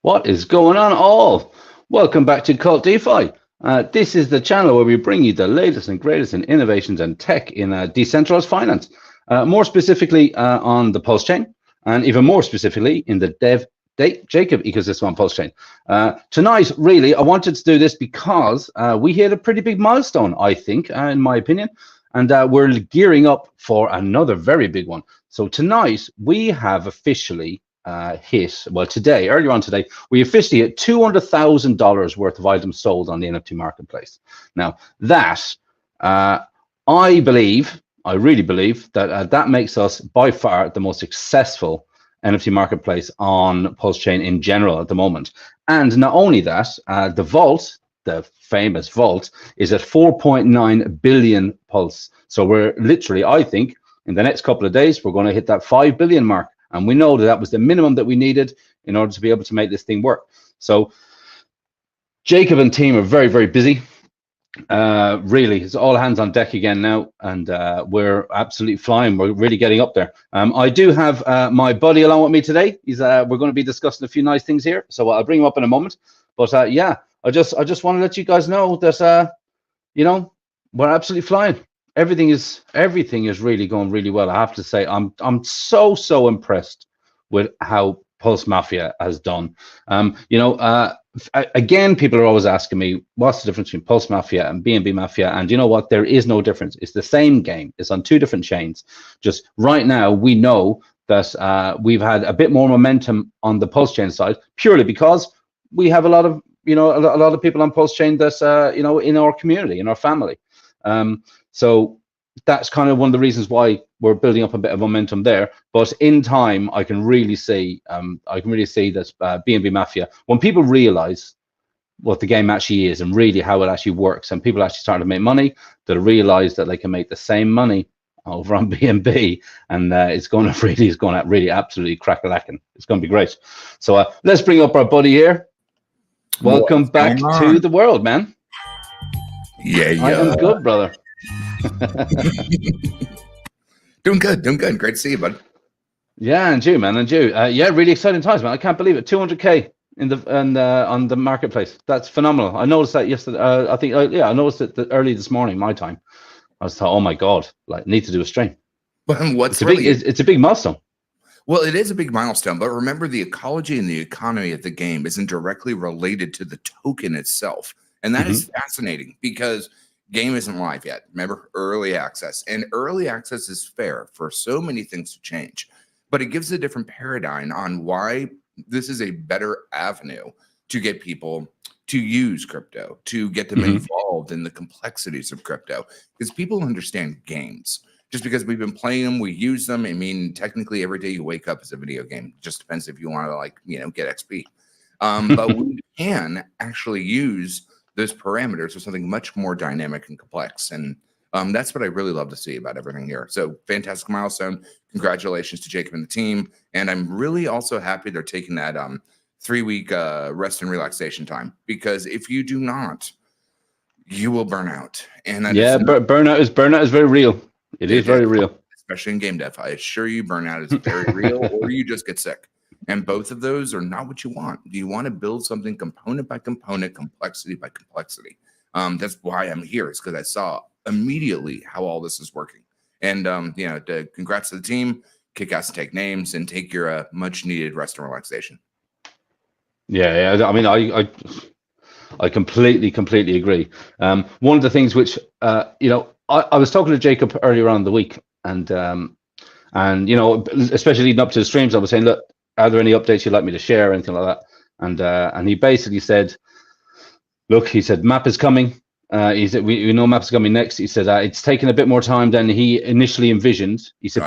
What is going on, all? Welcome back to KvltDeFi. This is the channel where we bring you the latest and greatest in innovations and tech in decentralized finance. More specifically on the Pulse chain, and even more specifically in the Jacob ecosystem on Pulse chain. Tonight, really, I wanted to do this because we hit a pretty big milestone, I think, in my opinion, and we're gearing up for another very big one. So tonight, we have officially earlier on today, we officially hit $200,000 worth of items sold on the NFT Marketplace. Now, that, I really believe that that makes us by far the most successful NFT Marketplace on Pulse chain in general at the moment. And not only that, the vault, the famous vault, is at 4.9 billion Pulse. So we're literally, I think, in the next couple of days, we're going to hit that 5 billion mark. And we know that that was the minimum that we needed in order to be able to make this thing work. So Jacob and team are very, very busy. Really, it's all hands on deck again now, and we're absolutely flying. We're really getting up there. I do have my buddy along with me today. We're going to be discussing a few nice things here, so I'll bring him up in a moment. But yeah, I just want to let you guys know that you know, we're absolutely flying. Everything is really going really well. I have to say, I'm so impressed with how Pulse Mafia has done. Again, people are always asking me, what's the difference between Pulse Mafia and BNB Mafia? And you know what? There is no difference. It's the same game. It's on two different chains. Just right now, we know that we've had a bit more momentum on the Pulse chain side, purely because we have a lot of, a lot of people on Pulse chain that's, in our community, in our family. So that's kind of one of the reasons why we're building up a bit of momentum there. But in time, I can really see that BNB Mafia, when people realize what the game actually is and really how it actually works, and people actually start to make money, they'll realize that they can make the same money over on BNB, and it's going to really absolutely crack-a-lacking. It's going to be great. So let's bring up our buddy here. Welcome back to the world, man. Yeah. I am good, brother. Doing good. Great to see you, bud. Yeah, and you, man, and you. Yeah, really exciting times, man. I can't believe it. 200K on the marketplace. That's phenomenal. I noticed that yesterday. I noticed it early this morning, my time. I was thought, oh my god, like need to do a stream. But it's a big milestone. Well, it is a big milestone, but remember, the ecology and the economy of the game isn't directly related to the token itself, and that is fascinating because game isn't live yet. Remember, early access, and early access is fair for so many things to change, but it gives a different paradigm on why this is a better avenue to get people to use crypto, to get them involved in the complexities of crypto, because people understand games. Just because we've been playing them, we use them. I mean, technically every day you wake up is a video game. It just depends if you want to get XP. But we can actually use those parameters for something much more dynamic and complex. And that's what I really love to see about everything here. So fantastic milestone. Congratulations to Jacob and the team. And I'm really also happy they're taking that 3-week rest and relaxation time, because if you do not, you will burn out. And burnout is very real. It is very real. Especially in game dev. I assure you, burnout is very real, or you just get sick. And both of those are not what you want. You want to build something component by component, complexity by complexity. That's why I'm here, is because I saw immediately how all this is working. And congrats to the team. Kick ass and take names, and take your much needed rest and relaxation. Yeah. I mean, I completely agree. One of the things which I was talking to Jacob earlier on in the week, and especially leading up to the streams, I was saying, look, are there any updates you'd like me to share or anything like that? And he basically said, look, he said, map is coming. He said, we know map is coming next. He said, it's taken a bit more time than he initially envisioned. He said,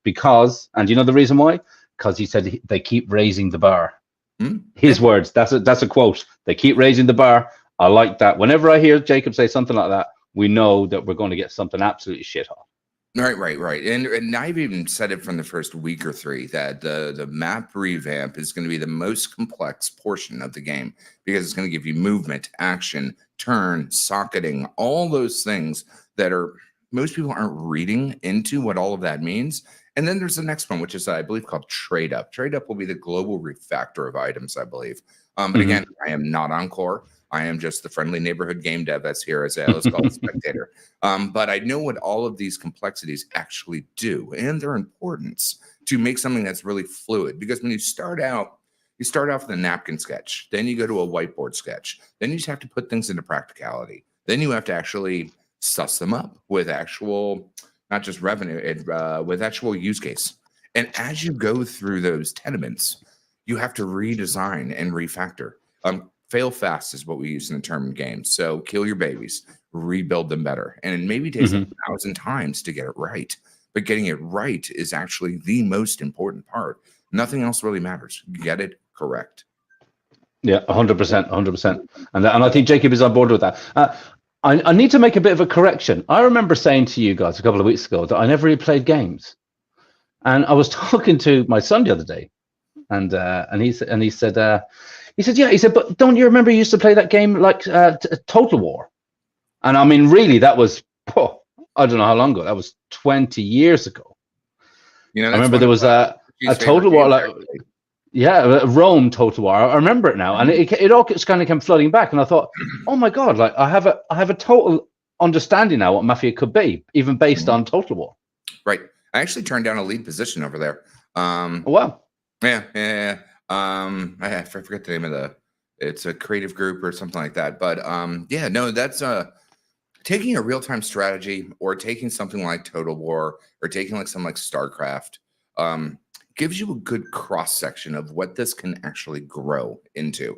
because, and you know the reason why? Because he said they keep raising the bar. His words, that's a quote. They keep raising the bar. I like that. Whenever I hear Jacob say something like that, we know that we're going to get something absolutely shit hot. Right. And I've even said it from the first week or three that the map revamp is going to be the most complex portion of the game, because it's going to give you movement, action, turn, socketing, all those things that most people aren't reading into what all of that means. And then there's the next one, which is, I believe, called Trade Up. Trade Up will be the global refactor of items, I believe. But again, I am not on core. I am just the friendly neighborhood game dev that's here as a, let's call it, spectator. But I know what all of these complexities actually do and their importance to make something that's really fluid. Because when you start off with a napkin sketch, then you go to a whiteboard sketch, then you just have to put things into practicality. Then you have to actually suss them up with actual, not just revenue, with actual use case. And as you go through those tenements, you have to redesign and refactor. Fail fast is what we use in the term in games. So kill your babies, rebuild them better. And it maybe takes 1,000 times to get it right. But getting it right is actually the most important part. Nothing else really matters. Get it correct. Yeah, 100%, 100%. And I think Jacob is on board with that. I need to make a bit of a correction. I remember saying to you guys a couple of weeks ago that I never really played games. And I was talking to my son the other day, and he said, yeah, he said, but don't you remember you used to play that game like Total War? And I mean, really, that was, I don't know how long ago. That was 20 years ago. You know, I remember there was a Total War, like, yeah, Rome Total War. I remember it now, and it all just kind of came flooding back. And I thought, oh my God, like I have a total understanding now what Mafia could be, even based on Total War. Right. I actually turned down a lead position over there. Oh, wow. Yeah. I forget the name of it's a creative group or something like that. But yeah, no, that's taking a real-time strategy or taking something like Total War or taking like something like StarCraft gives you a good cross-section of what this can actually grow into.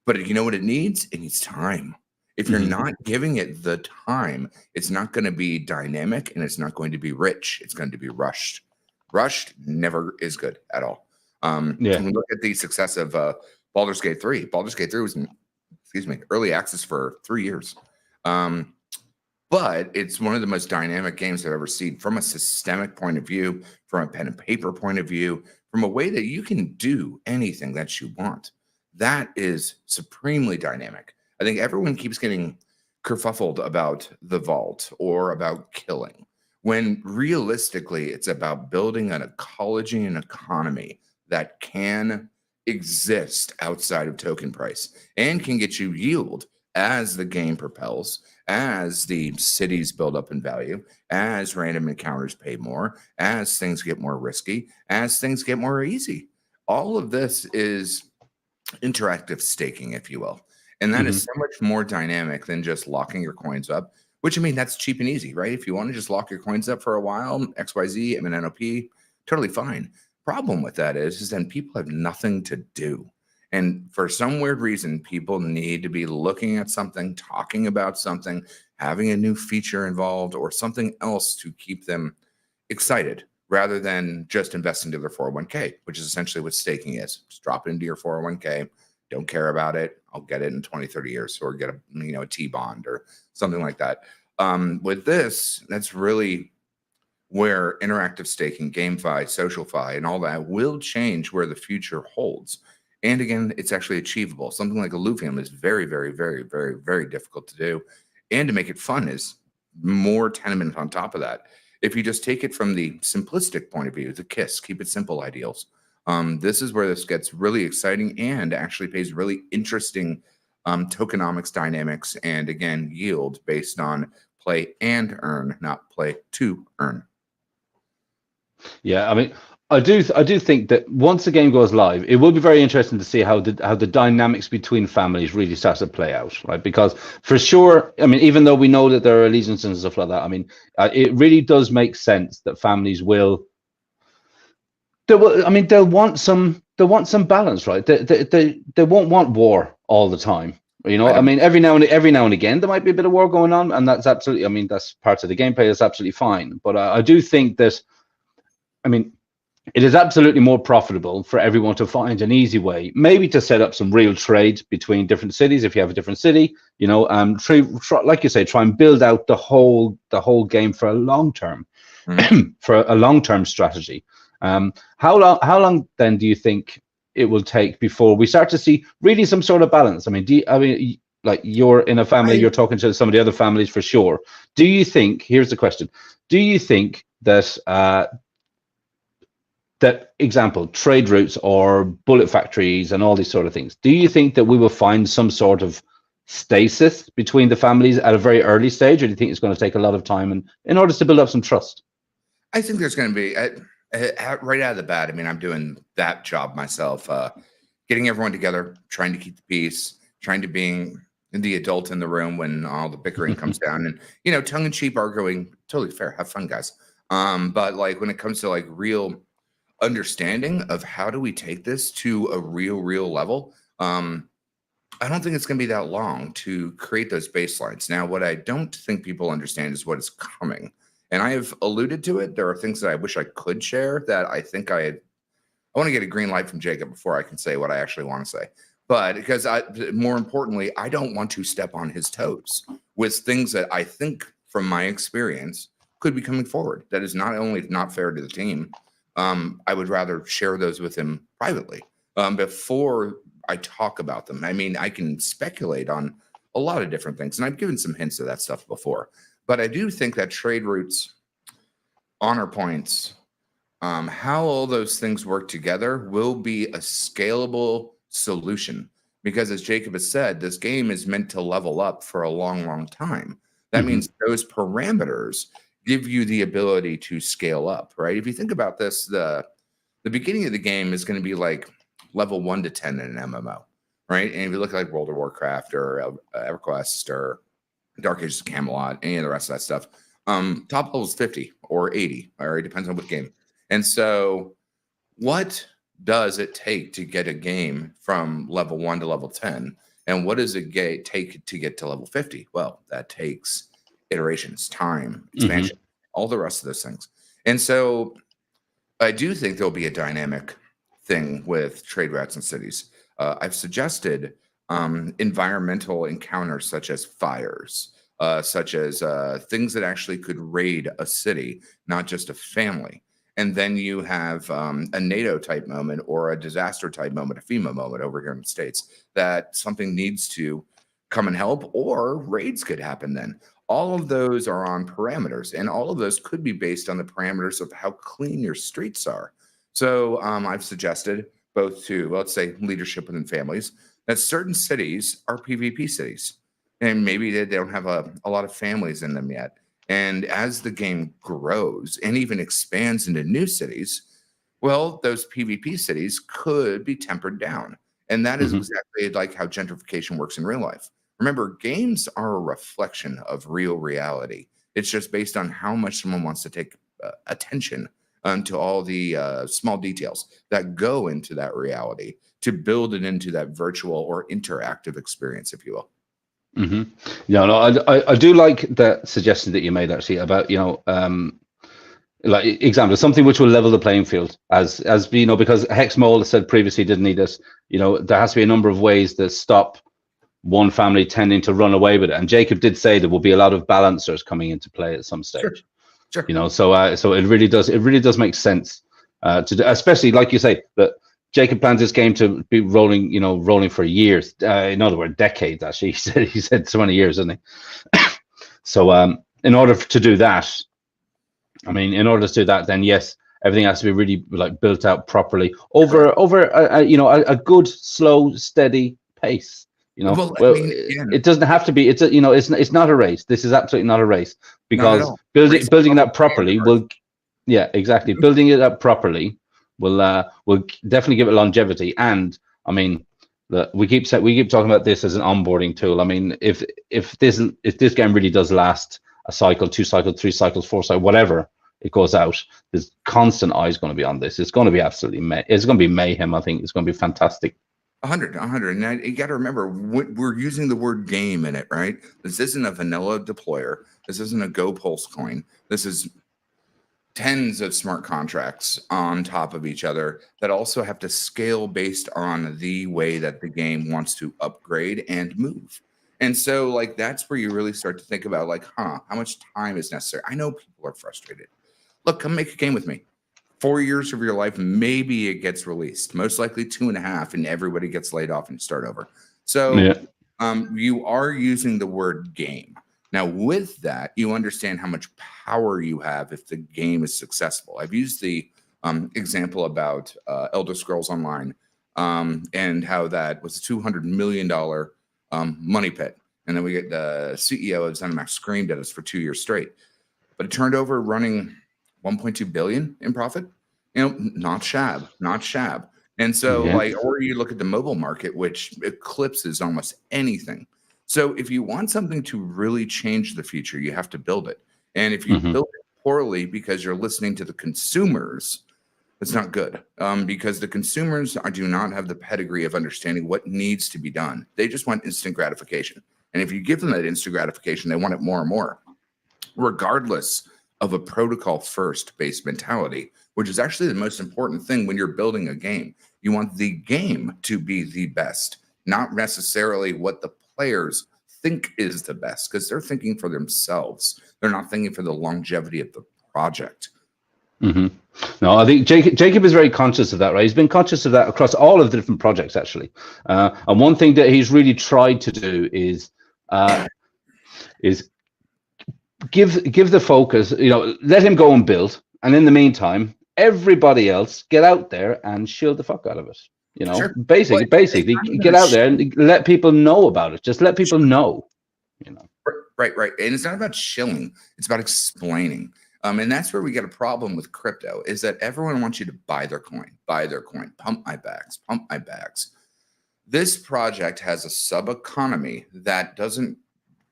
But you know what it needs? It needs time. If you're not giving it the time, it's not going to be dynamic and it's not going to be rich. It's going to be rushed. Rushed never is good at all. When we look at the success of Baldur's Gate 3, Baldur's Gate 3 was, early access for 3 years. But it's one of the most dynamic games I've ever seen from a systemic point of view, from a pen and paper point of view, from a way that you can do anything that you want. That is supremely dynamic. I think everyone keeps getting kerfuffled about the vault or about killing, when realistically it's about building an ecology and economy that can exist outside of token price and can get you yield as the game propels, as the cities build up in value, as random encounters pay more, as things get more risky, as things get more easy. All of this is interactive staking, if you will. And that is so much more dynamic than just locking your coins up, which, I mean, that's cheap and easy, right? If you want to just lock your coins up for a while, XYZ, MNOP, totally fine. Problem with that is then people have nothing to do. And for some weird reason, people need to be looking at something, talking about something, having a new feature involved or something else to keep them excited rather than just invest into their 401k, which is essentially what staking is. Just drop it into your 401k. Don't care about it. I'll get it in 20, 30 years or get a T-bond or something like that. With this, that's really where interactive staking, GameFi, SocialFi, and all that will change where the future holds. And again, it's actually achievable. Something like Illuvium is very, very, very, very, very difficult to do. And to make it fun is more tenement on top of that. If you just take it from the simplistic point of view, the KISS, keep it simple ideals. This is where this gets really exciting and actually pays really interesting tokenomics dynamics and, again, yield based on play and earn, not play to earn. Yeah, I mean, I do think that once the game goes live, it will be very interesting to see how the dynamics between families really start to play out, right? Because for sure, I mean, even though we know that there are allegiances and stuff like that, I mean, it really does make sense that families will. They'll want some balance, right? They won't want war all the time. You know, I mean, every now and again there might be a bit of war going on, and that's absolutely. I mean, that's part of the gameplay. That's absolutely fine. But I do think that, I mean, it is absolutely more profitable for everyone to find an easy way, maybe to set up some real trade between different cities. If you have a different city, you know, try, like you say, try and build out the whole game for a long term, for a long term strategy. How long then do you think it will take before we start to see really some sort of balance? I mean, like you're in a family, you're talking to some of the other families for sure. Do you think? Here's the question: do you think that that example, trade routes or bullet factories and all these sort of things, do you think that we will find some sort of stasis between the families at a very early stage, or do you think it's going to take a lot of time and in order to build up some trust? I think there's going to be right out of the bat. I mean, I'm doing that job myself, getting everyone together, trying to keep the peace, trying to being the adult in the room when all the bickering comes down, and tongue in cheek arguing, totally fair. Have fun, guys. But like when it comes to like real understanding of how do we take this to a real level, I don't think it's going to be that long to create those baselines. Now, what I don't think people understand is what is coming. And I have alluded to it. There are things that I wish I could share that I think I want to get a green light from Jacob before I can say what I actually want to say. But because more importantly, I don't want to step on his toes with things that I think from my experience could be coming forward. That is not only not fair to the team. I would rather share those with him privately before I talk about them. I mean, I can speculate on a lot of different things, and I've given some hints of that stuff before. But I do think that trade routes, honor points, how all those things work together will be a scalable solution. Because as Jacob has said, this game is meant to level up for a long time. That means those parameters give you the ability to scale up, right? If you think about this, the beginning of the game is going to be like level 1 to 10 in an MMO, right? And if you look at like World of Warcraft or EverQuest or Dark Ages of Camelot, any of the rest of that stuff, top level is 50 or 80, or it depends on what game. And so what does it take to get a game from level 1 to level 10? And what does it take to get to level 50? Well, that takes iterations, time, expansion, all the rest of those things. And so I do think there'll be a dynamic thing with trade routes and cities. I've suggested environmental encounters such as fires, such as things that actually could raid a city, not just a family. And then you have a NATO type moment or a disaster type moment, a FEMA moment over here in the States, that something needs to come and help, or raids could happen then. All of those are on parameters, and all of those could be based on the parameters of how clean your streets are. So I've suggested both to, let's say, leadership within families, that certain cities are PvP cities, and maybe they don't have a lot of families in them yet. And as the game grows and even expands into new cities, well, those PvP cities could be tempered down. And that is exactly like how gentrification works in real life. Remember, games are a reflection of real reality. It's just based on how much someone wants to take attention to all the small details that go into that reality to build it into that virtual or interactive experience, if you will. Yeah, no, I do like that suggestion that you made actually about, like example, something which will level the playing field as because Hexmole said previously didn't need this, there has to be a number of ways that stop one family tending to run away with it. And Jacob did say there will be a lot of balancers coming into play at some stage. Sure. So it really does make sense to do, especially like you say that Jacob plans this game to be rolling for years. In other words, decades. Actually, he said 20 years, didn't he? So in order to do that, then yes, everything has to be really like built out properly over a good, slow, steady pace. It doesn't have to be. It's not a race. This is absolutely not a race, because building it up properly will, exactly. Building it up properly will definitely give it longevity. And I mean, we keep talking about this as an onboarding tool. I mean, if this game really does last a cycle, 2 cycles, 3 cycles, 4 cycles, whatever it goes out, there's constant eyes going to be on this. It's going to be absolutely it's going to be mayhem. I think it's going to be fantastic. 100. And you got to remember, we're using the word game in it, right? This isn't a vanilla deployer. This isn't a Go Pulse coin. This is tens of smart contracts on top of each other that also have to scale based on the way that the game wants to upgrade and move. And so, like, that's where you really start to think about, like, how much time is necessary? I know people are frustrated. Look, come make a game with me. 4 years of your life, maybe it gets released. Most likely 2.5, and everybody gets laid off and start over. So you are using the word game. Now, with that, you understand how much power you have if the game is successful. I've used the example about Elder Scrolls Online, and how that was a $200 million money pit. And then we get the CEO of ZeniMax screamed at us for 2 years straight. But it turned over running 1.2 billion in profit. Not shab, not shab. And so or you look at the mobile market, which eclipses almost anything. So if you want something to really change the future, you have to build it. And if you build it poorly because you're listening to the consumers, it's not good, because the consumers do not have the pedigree of understanding what needs to be done. They just want instant gratification. And if you give them that instant gratification, they want it more and more, regardless of a protocol first based mentality, which is actually the most important thing when you're building a game. You want the game to be the best, not necessarily what the players think is the best, because they're thinking for themselves. They're not thinking for the longevity of the project. No, I think Jacob is very conscious of that, right? He's been conscious of that across all of the different projects, actually. And one thing that he's really tried to do is give the focus, let him go and build. And in the meantime, everybody else get out there and shield the fuck out of it. Sure. Basically get out there and let people know about it. Just let people know, Right. And it's not about shilling. It's about explaining. And that's where we get a problem with crypto, is that everyone wants you to buy their coin, pump my bags. This project has a sub-economy that doesn't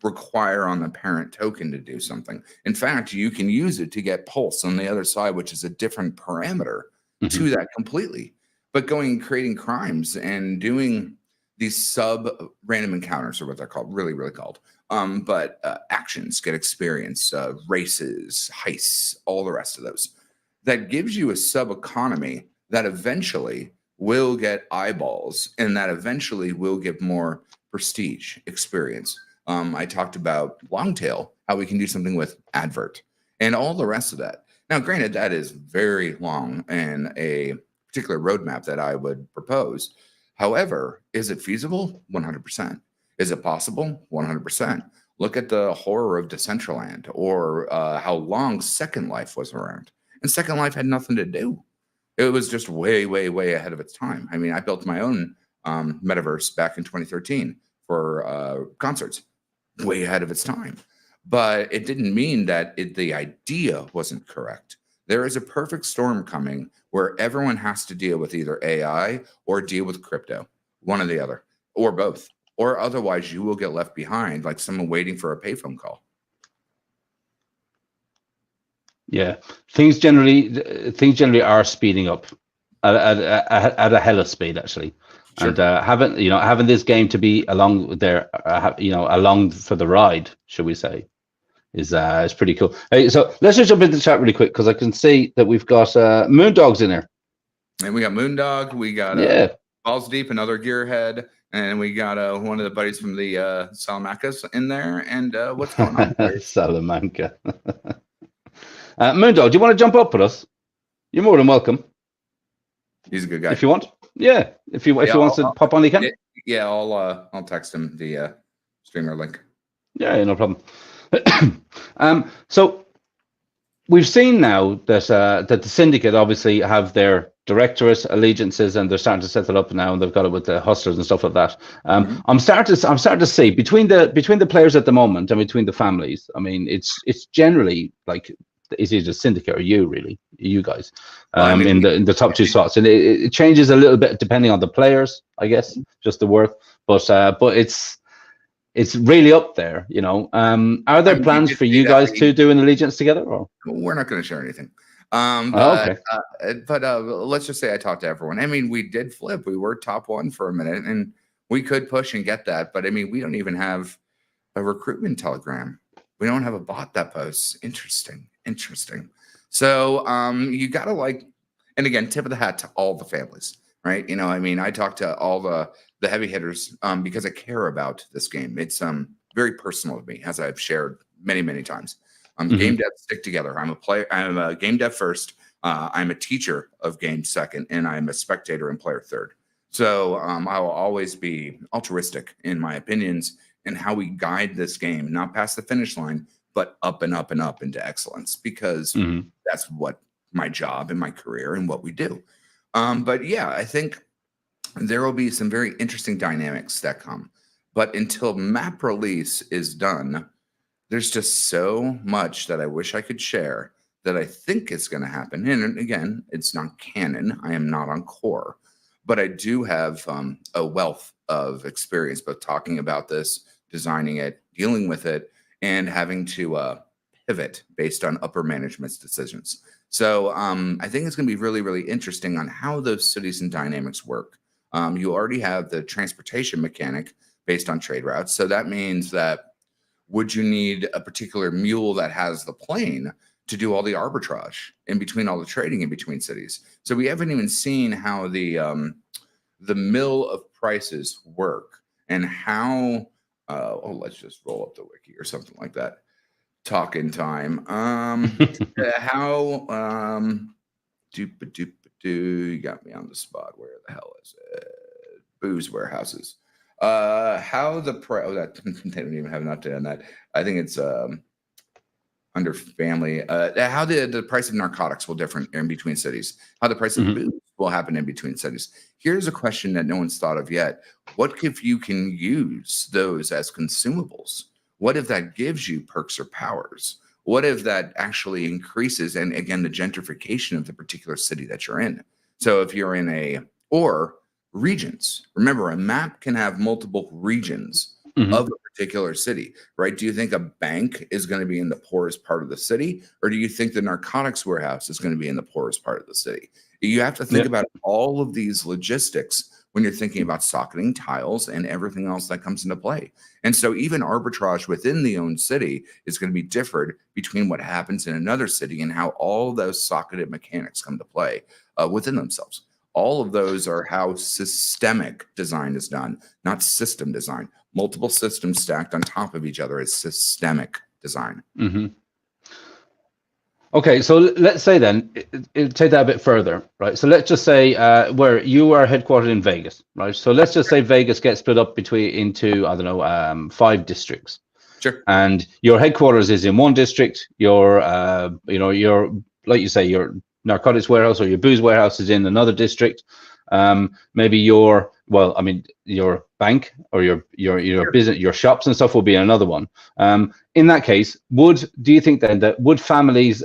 require on the parent token to do something. In fact, you can use it to get Pulse on the other side, which is a different parameter to that completely. But going and creating crimes and doing these sub-random encounters, or what they're called, really called, but actions, get experience, races, heists, all the rest of those. That gives you a sub-economy that eventually will get eyeballs, and that eventually will give more prestige experience. I talked about Longtail, how we can do something with advert and all the rest of that. Now, granted, that is very long and a particular roadmap that I would propose. However, is it feasible? 100%. Is it possible? 100%. Look at the horror of Decentraland, or how long Second Life was around. And Second Life had nothing to do. It was just way ahead of its time. I mean, I built my own metaverse back in 2013 for concerts, way ahead of its time. But it didn't mean that the idea wasn't correct. There is a perfect storm coming where everyone has to deal with either AI or deal with crypto, one or the other, or both. Or otherwise you will get left behind like someone waiting for a payphone call. Yeah, things generally are speeding up at a hell of speed, actually. Sure. And having this game to be along there, along for the ride, should we say, is pretty cool. Hey, so let's just jump into the chat really quick, because I can see that we've got Moondog's in there. And we got Moondog, we got Balls Deep, another gearhead, and we got one of the buddies from the Salamancas in there. And what's going on? Salamanca. Moondog, do you want to jump up with us? You're more than welcome. He's a good guy. If you want. Yeah. If he wants to pop on, he can. Yeah, I'll text him the streamer link. Yeah, no problem. So we've seen now that the syndicate obviously have their directorate allegiances, and they're starting to set it up now, and they've got it with the hustlers and stuff like that. I'm starting to see between the players at the moment and between the families. I mean, it's generally like, is it a syndicate or you guys in the top two slots, and it changes a little bit depending on the players, I guess, just the worth, but it's really up there, Are there plans for you guys to do an allegiance together, or? We're not going to share anything. Okay. But let's just say I talked to everyone. I mean, we did flip. We were top one for a minute, and we could push and get that. But I mean, we don't even have a recruitment telegram. We don't have a bot that posts. Interesting. So you got to and again, tip of the hat to all the families, right? I mean, I talk to all the heavy hitters because I care about this game. It's very personal to me, as I've shared many times. Game devs stick together. I'm a player. I'm a game dev first. I'm a teacher of games second, and I'm a spectator and player third. So I will always be altruistic in my opinions and how we guide this game, not past the finish line, but up and up and up into excellence, because that's what my job and my career and what we do. But yeah, I think there will be some very interesting dynamics that come. But until map release is done, there's just so much that I wish I could share that I think is going to happen. And again, it's not canon. I am not on core, but I do have a wealth of experience, both talking about this, designing it, dealing with it, and having to pivot based on upper management's decisions. So I think it's going to be really, really interesting on how those cities and dynamics work. You already have the transportation mechanic based on trade routes. So that means that would you need a particular mule that has the plane to do all the arbitrage in between all the trading in between cities? So we haven't even seen how the mill of prices work and how, let's just roll up the wiki or something like that. Talk in time. You got me on the spot. Where the hell is it? Booze warehouses. How the price? Oh, that they don't even have an update on that. I think it's under family. How the price of narcotics will differ in between cities. How the price of booze will happen in between cities. Here's a question that no one's thought of yet. What if you can use those as consumables? What if that gives you perks or powers? What if that actually increases, and again, the gentrification of the particular city that you're in? So if you're in or regions, remember, a map can have multiple regions of a particular city, right? Do you think a bank is going to be in the poorest part of the city? Or do you think the narcotics warehouse is going to be in the poorest part of the city? You have to think about all of these logistics when you're thinking about socketing tiles and everything else that comes into play. And so even arbitrage within the own city is going to be differed between what happens in another city and how all those socketed mechanics come to play within themselves. All of those are how systemic design is done, not system design. Multiple systems stacked on top of each other is systemic design. Okay, so let's say then, take that a bit further, right? So let's just say where you are headquartered in Vegas, right? So let's just say Vegas gets split up into, I don't know, 5 districts. Sure. And your headquarters is in one district. Your, your, like you say, your narcotics warehouse or your booze warehouse is in another district. Maybe your bank or your business, your shops and stuff will be in another one. In that case, do you think then that would families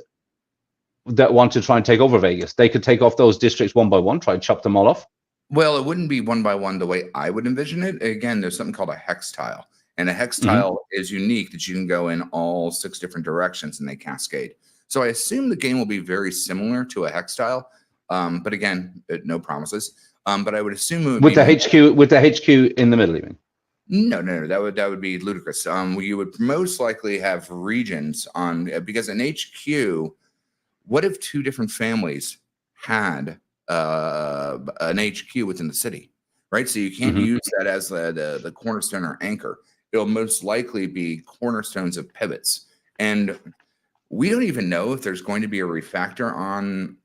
that want to try and take over Vegas, they could take off those districts one by one, try and chop them all off? Well, it wouldn't be one by one the way I would envision it. Again, there's something called a hex tile. And a hex tile is unique that you can go in all 6 different directions and they cascade. So I assume the game will be very similar to a hex tile. But again, no promises. But I would assume it would with the HQ in the middle, even. No, that would be ludicrous. You would most likely have regions on, because an HQ, what if 2 different families had an HQ within the city, right? So you can't use that as the cornerstone or anchor. It'll most likely be cornerstones of pivots. And we don't even know if there's going to be a refactor on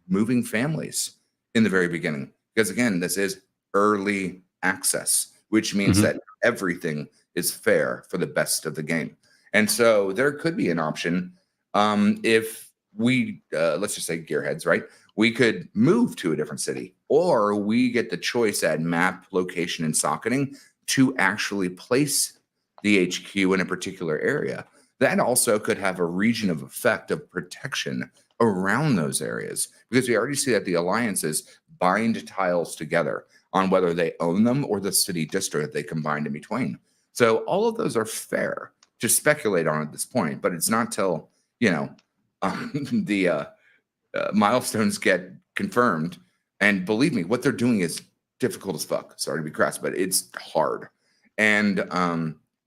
moving families in the very beginning. Because again, this is early access, which means that everything is fair for the best of the game. And so there could be an option if we, let's just say gearheads, right? We could move to a different city, or we get the choice at map, location, and socketing to actually place the HQ in a particular area. That also could have a region of effect of protection around those areas, because we already see that the alliances bind tiles together on whether they own them or the city district they combined in between. So all of those are fair to speculate on at this point, but it's not till, the milestones get confirmed. And believe me, what they're doing is difficult as fuck. Sorry to be crass, but it's hard. And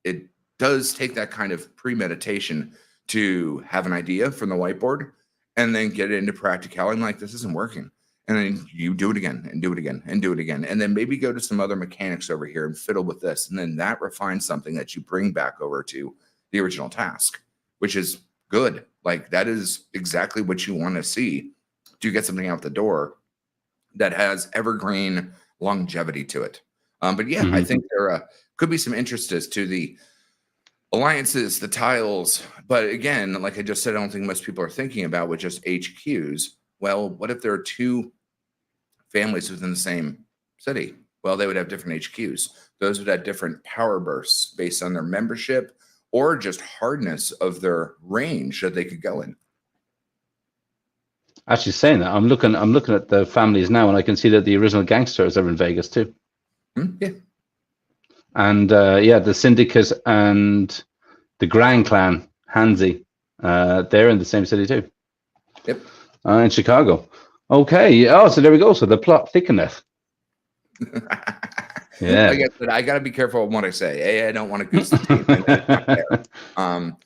it does take that kind of premeditation to have an idea from the whiteboard and then get it into practicality. Like, this isn't working. And then you do it again and do it again and do it again. And then maybe go to some other mechanics over here and fiddle with this. And then that refines something that you bring back over to the original task, which is good. Like, that is exactly what you want to see to get something out the door that has evergreen longevity to it. But yeah, I think there could be some interest as to the alliances, the tiles. But again, like I just said, I don't think most people are thinking about with just HQs. Well, what if there are two families within the same city? Well, they would have different HQs. Those would have different power bursts based on their membership or just hardness of their range that they could go in. Actually, saying that, I'm looking at the families now, and I can see that the original gangsters are in Vegas too. Yeah. And yeah, the Syndicate and the Grand Clan, Hansi, they're in the same city too. Yep. In Chicago. Okay. Oh, so there we go. So the plot thickeneth. Yeah. Like I said, I got to be careful with what I say. I don't want to goose the team.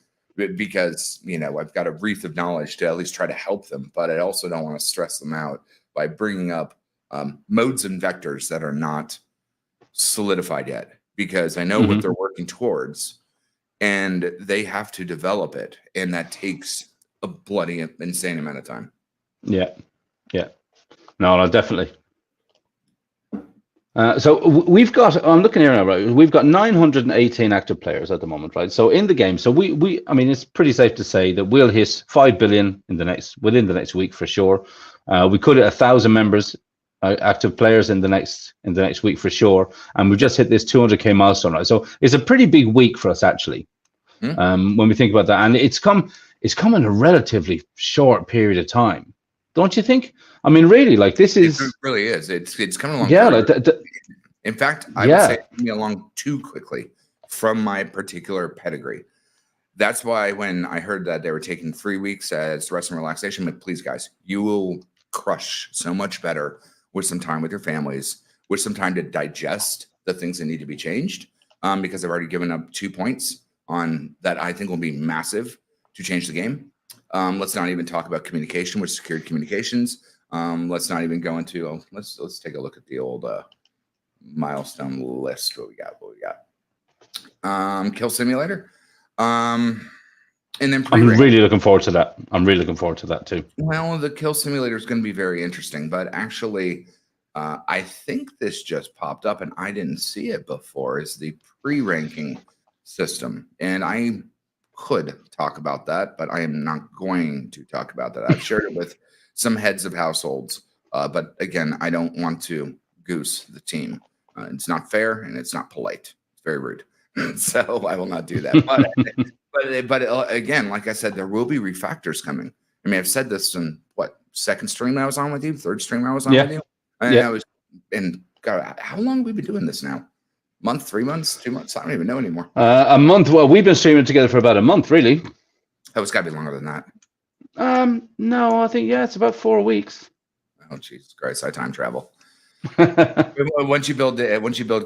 Because, you know, I've got a wreath of knowledge to at least try to help them, but I also don't want to stress them out by bringing up modes and vectors that are not solidified yet, because I know what they're working towards and they have to develop it. And that takes a bloody insane amount of time. Yeah. Yeah. No, definitely. So we've got, I'm looking here now, right? We've got 918 active players at the moment, right? So in the game, so I mean, it's pretty safe to say that we'll hit 5 billion within the next week for sure. We could hit 1,000 members, active players in the next week for sure, and we've just hit this 200K milestone, right? So it's a pretty big week for us actually, when we think about that, and it's come in a relatively short period of time, don't you think? I mean, really, like this is it really is. It's coming along. Yeah, like in fact, I would say it's coming along too quickly from my particular pedigree. That's why when I heard that they were taking 3 weeks as rest and relaxation, but please, guys, you will crush so much better with some time with your families, with some time to digest the things that need to be changed. Because I've already given up 2 points on that I think will be massive to change the game. Let's not even talk about communication with secured communications. Let's not even go into, let's take a look at the old milestone list. What we got? Kill Simulator. And then I'm really looking forward to that. I'm really looking forward to that too. Well, the Kill Simulator is going to be very interesting, but actually, I think this just popped up and I didn't see it before, is the pre-ranking system. And I could talk about that, but I am not going to talk about that. I've shared it with some heads of households, but again, I don't want to goose the team. It's not fair and it's not polite. It's very rude. So I will not do that. But again, like I said, there will be refactors coming. I mean, I've said this in second stream I was on with you, third stream I was on with you. And God, how long have we been doing this now? Month, 3 months, 2 months? I don't even know anymore. A month. Well, we've been streaming together for about a month, really. Oh, it's got to be longer than that. No, I think it's about 4 weeks. Oh, Jesus Christ! I time travel. Once you build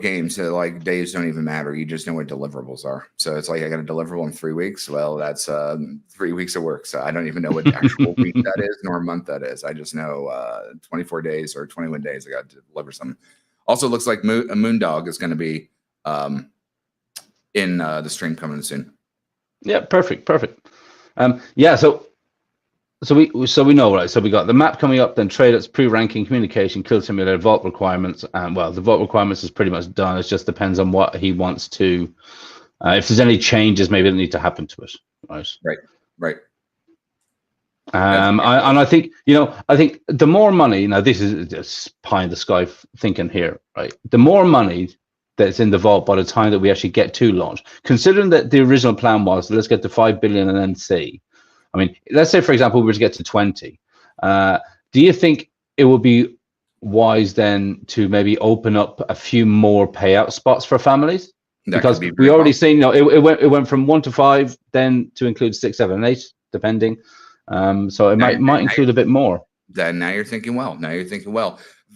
games, like days don't even matter. You just know what deliverables are. So it's like I got a deliverable in 3 weeks. Well, that's 3 weeks of work. So I don't even know what the actual week that is, nor month that is. I just know 24 days or 21 days I got to deliver something. Also, looks like Moondog is going to be in the stream coming soon. Yeah, perfect. Yeah, so we know, right? So we got the map coming up, then traders, pre-ranking, communication, Kill Simulator, vault requirements, and well, the vault requirements is pretty much done. It just depends on what he wants to. If there's any changes, maybe that need to happen to it, right? Right. And I think, I think the more money, now this is just pie in the sky thinking here, right? The more money that's in the vault by the time that we actually get to launch, considering that the original plan was, let's get to 5 billion and then see. I mean, let's say, for example, we were to get to 20. Do you think it would be wise then to maybe open up a few more payout spots for families? Because we already seen, it went from 1 to 5, then to include 6, 7, and 8, depending. So it might include a bit more. Then now you're thinking well.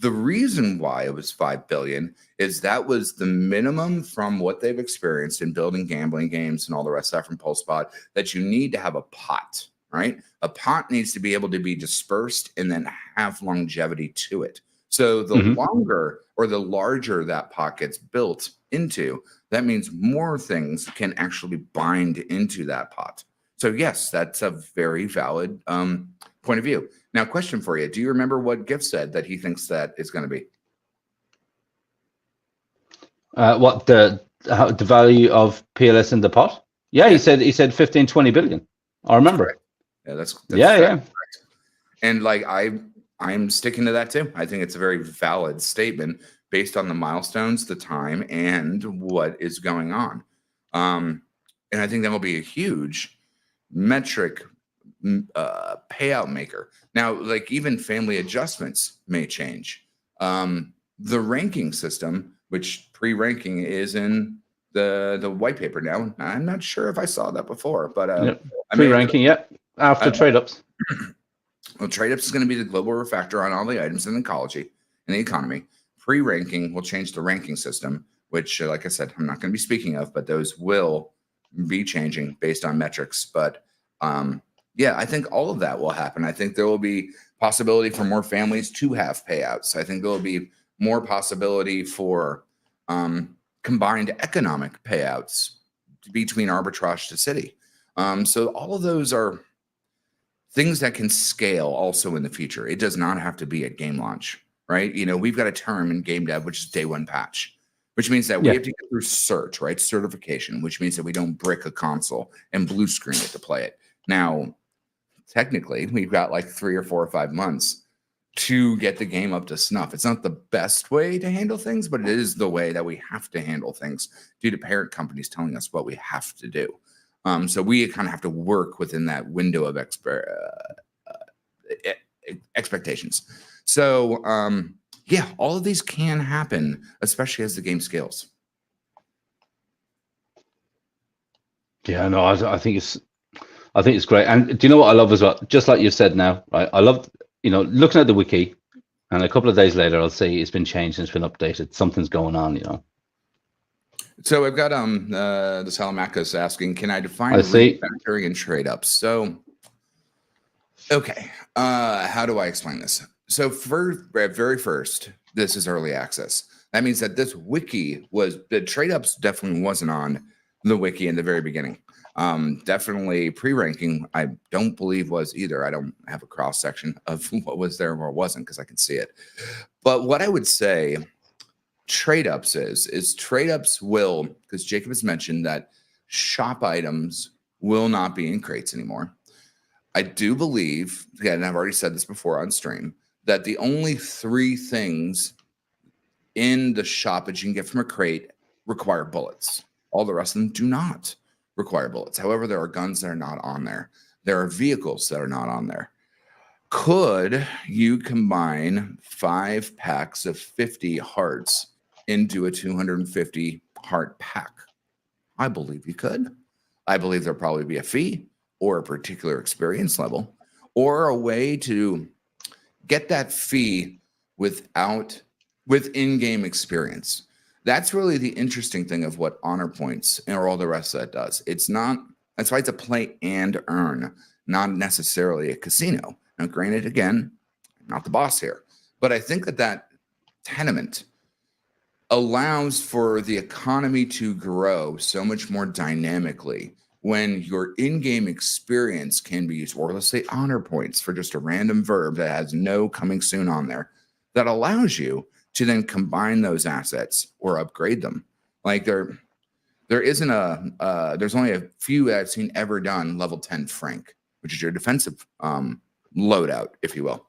The reason why it was 5 billion is that was the minimum from what they've experienced in building gambling games and all the rest of that from PulseSpot, that you need to have a pot, right? A pot needs to be able to be dispersed and then have longevity to it. So the longer or the larger that pot gets built into, that means more things can actually bind into that pot. So yes, that's a very valid point of view. Now, question for you. Do you remember what Gift said that he thinks that is going to be? What the value of PLS in the pot? Yeah, he said 15, 20 billion. I remember. Yeah, that's yeah. correct. And like I'm sticking to that too. I think it's a very valid statement based on the milestones, the time, and what is going on. And I think that will be a huge metric payout maker. Now, like even family adjustments may change. The ranking system, which pre-ranking is in the white paper now. I'm not sure if I saw that before, but pre-ranking, after trade-ups. Well, trade-ups is going to be the global refactor on all the items in ecology and the economy. Pre-ranking will change the ranking system, which, like I said, I'm not going to be speaking of, but those will be changing based on metrics. But yeah, I think all of that will happen. I think there will be possibility for more families to have payouts. I think there will be more possibility for combined economic payouts between arbitrage to city. So all of those are things that can scale also in the future. It does not have to be at game launch, right? You know, we've got a term in game dev, which is day one patch, which means that we have to get through cert, right? Certification, which means that we don't brick a console and blue screen it to play it. Now, technically, we've got like 3 or 4 or 5 months to get the game up to snuff. It's not the best way to handle things, but it is the way that we have to handle things due to parent companies telling us what we have to do. So we kind of have to work within that window of expectations. So yeah, all of these can happen, especially as the game scales. Yeah, no, I think it's great. And do you know what I love as well? Just like you said now, right? I love, you know, looking at the wiki, and a couple of days later, I'll see it's been changed and it's been updated. Something's going on, you know. So I've got the Salamakos asking, can I define refactoring and trade ups? So okay, how do I explain this? So very first, this is early access. That means that this wiki the trade ups definitely wasn't on the wiki in the very beginning. Definitely pre-ranking, I don't believe was either. I don't have a cross section of what was there and what wasn't because I can see it. But what I would say trade-ups is trade-ups will, because Jacob has mentioned that shop items will not be in crates anymore. I do believe, again, and I've already said this before on stream, that the only 3 things in the shop that you can get from a crate require bullets. All the rest of them do not require bullets. However, there are guns that are not on there. There are vehicles that are not on there. Could you combine 5 packs of 50 hearts into a 250 heart pack? I believe you could. I believe there'll probably be a fee or a particular experience level or a way to get that fee with in-game experience. That's really the interesting thing of what honor points or all the rest of that does. It's not, that's why it's a play and earn, not necessarily a casino. Now, granted, again, I'm not the boss here, but I think that tenement allows for the economy to grow so much more dynamically when your in-game experience can be used, or let's say honor points for just a random verb that has no coming soon on there, that allows you to then combine those assets or upgrade them. Like there isn't there's only a few that I've seen ever done level 10 Frank, which is your defensive loadout, if you will.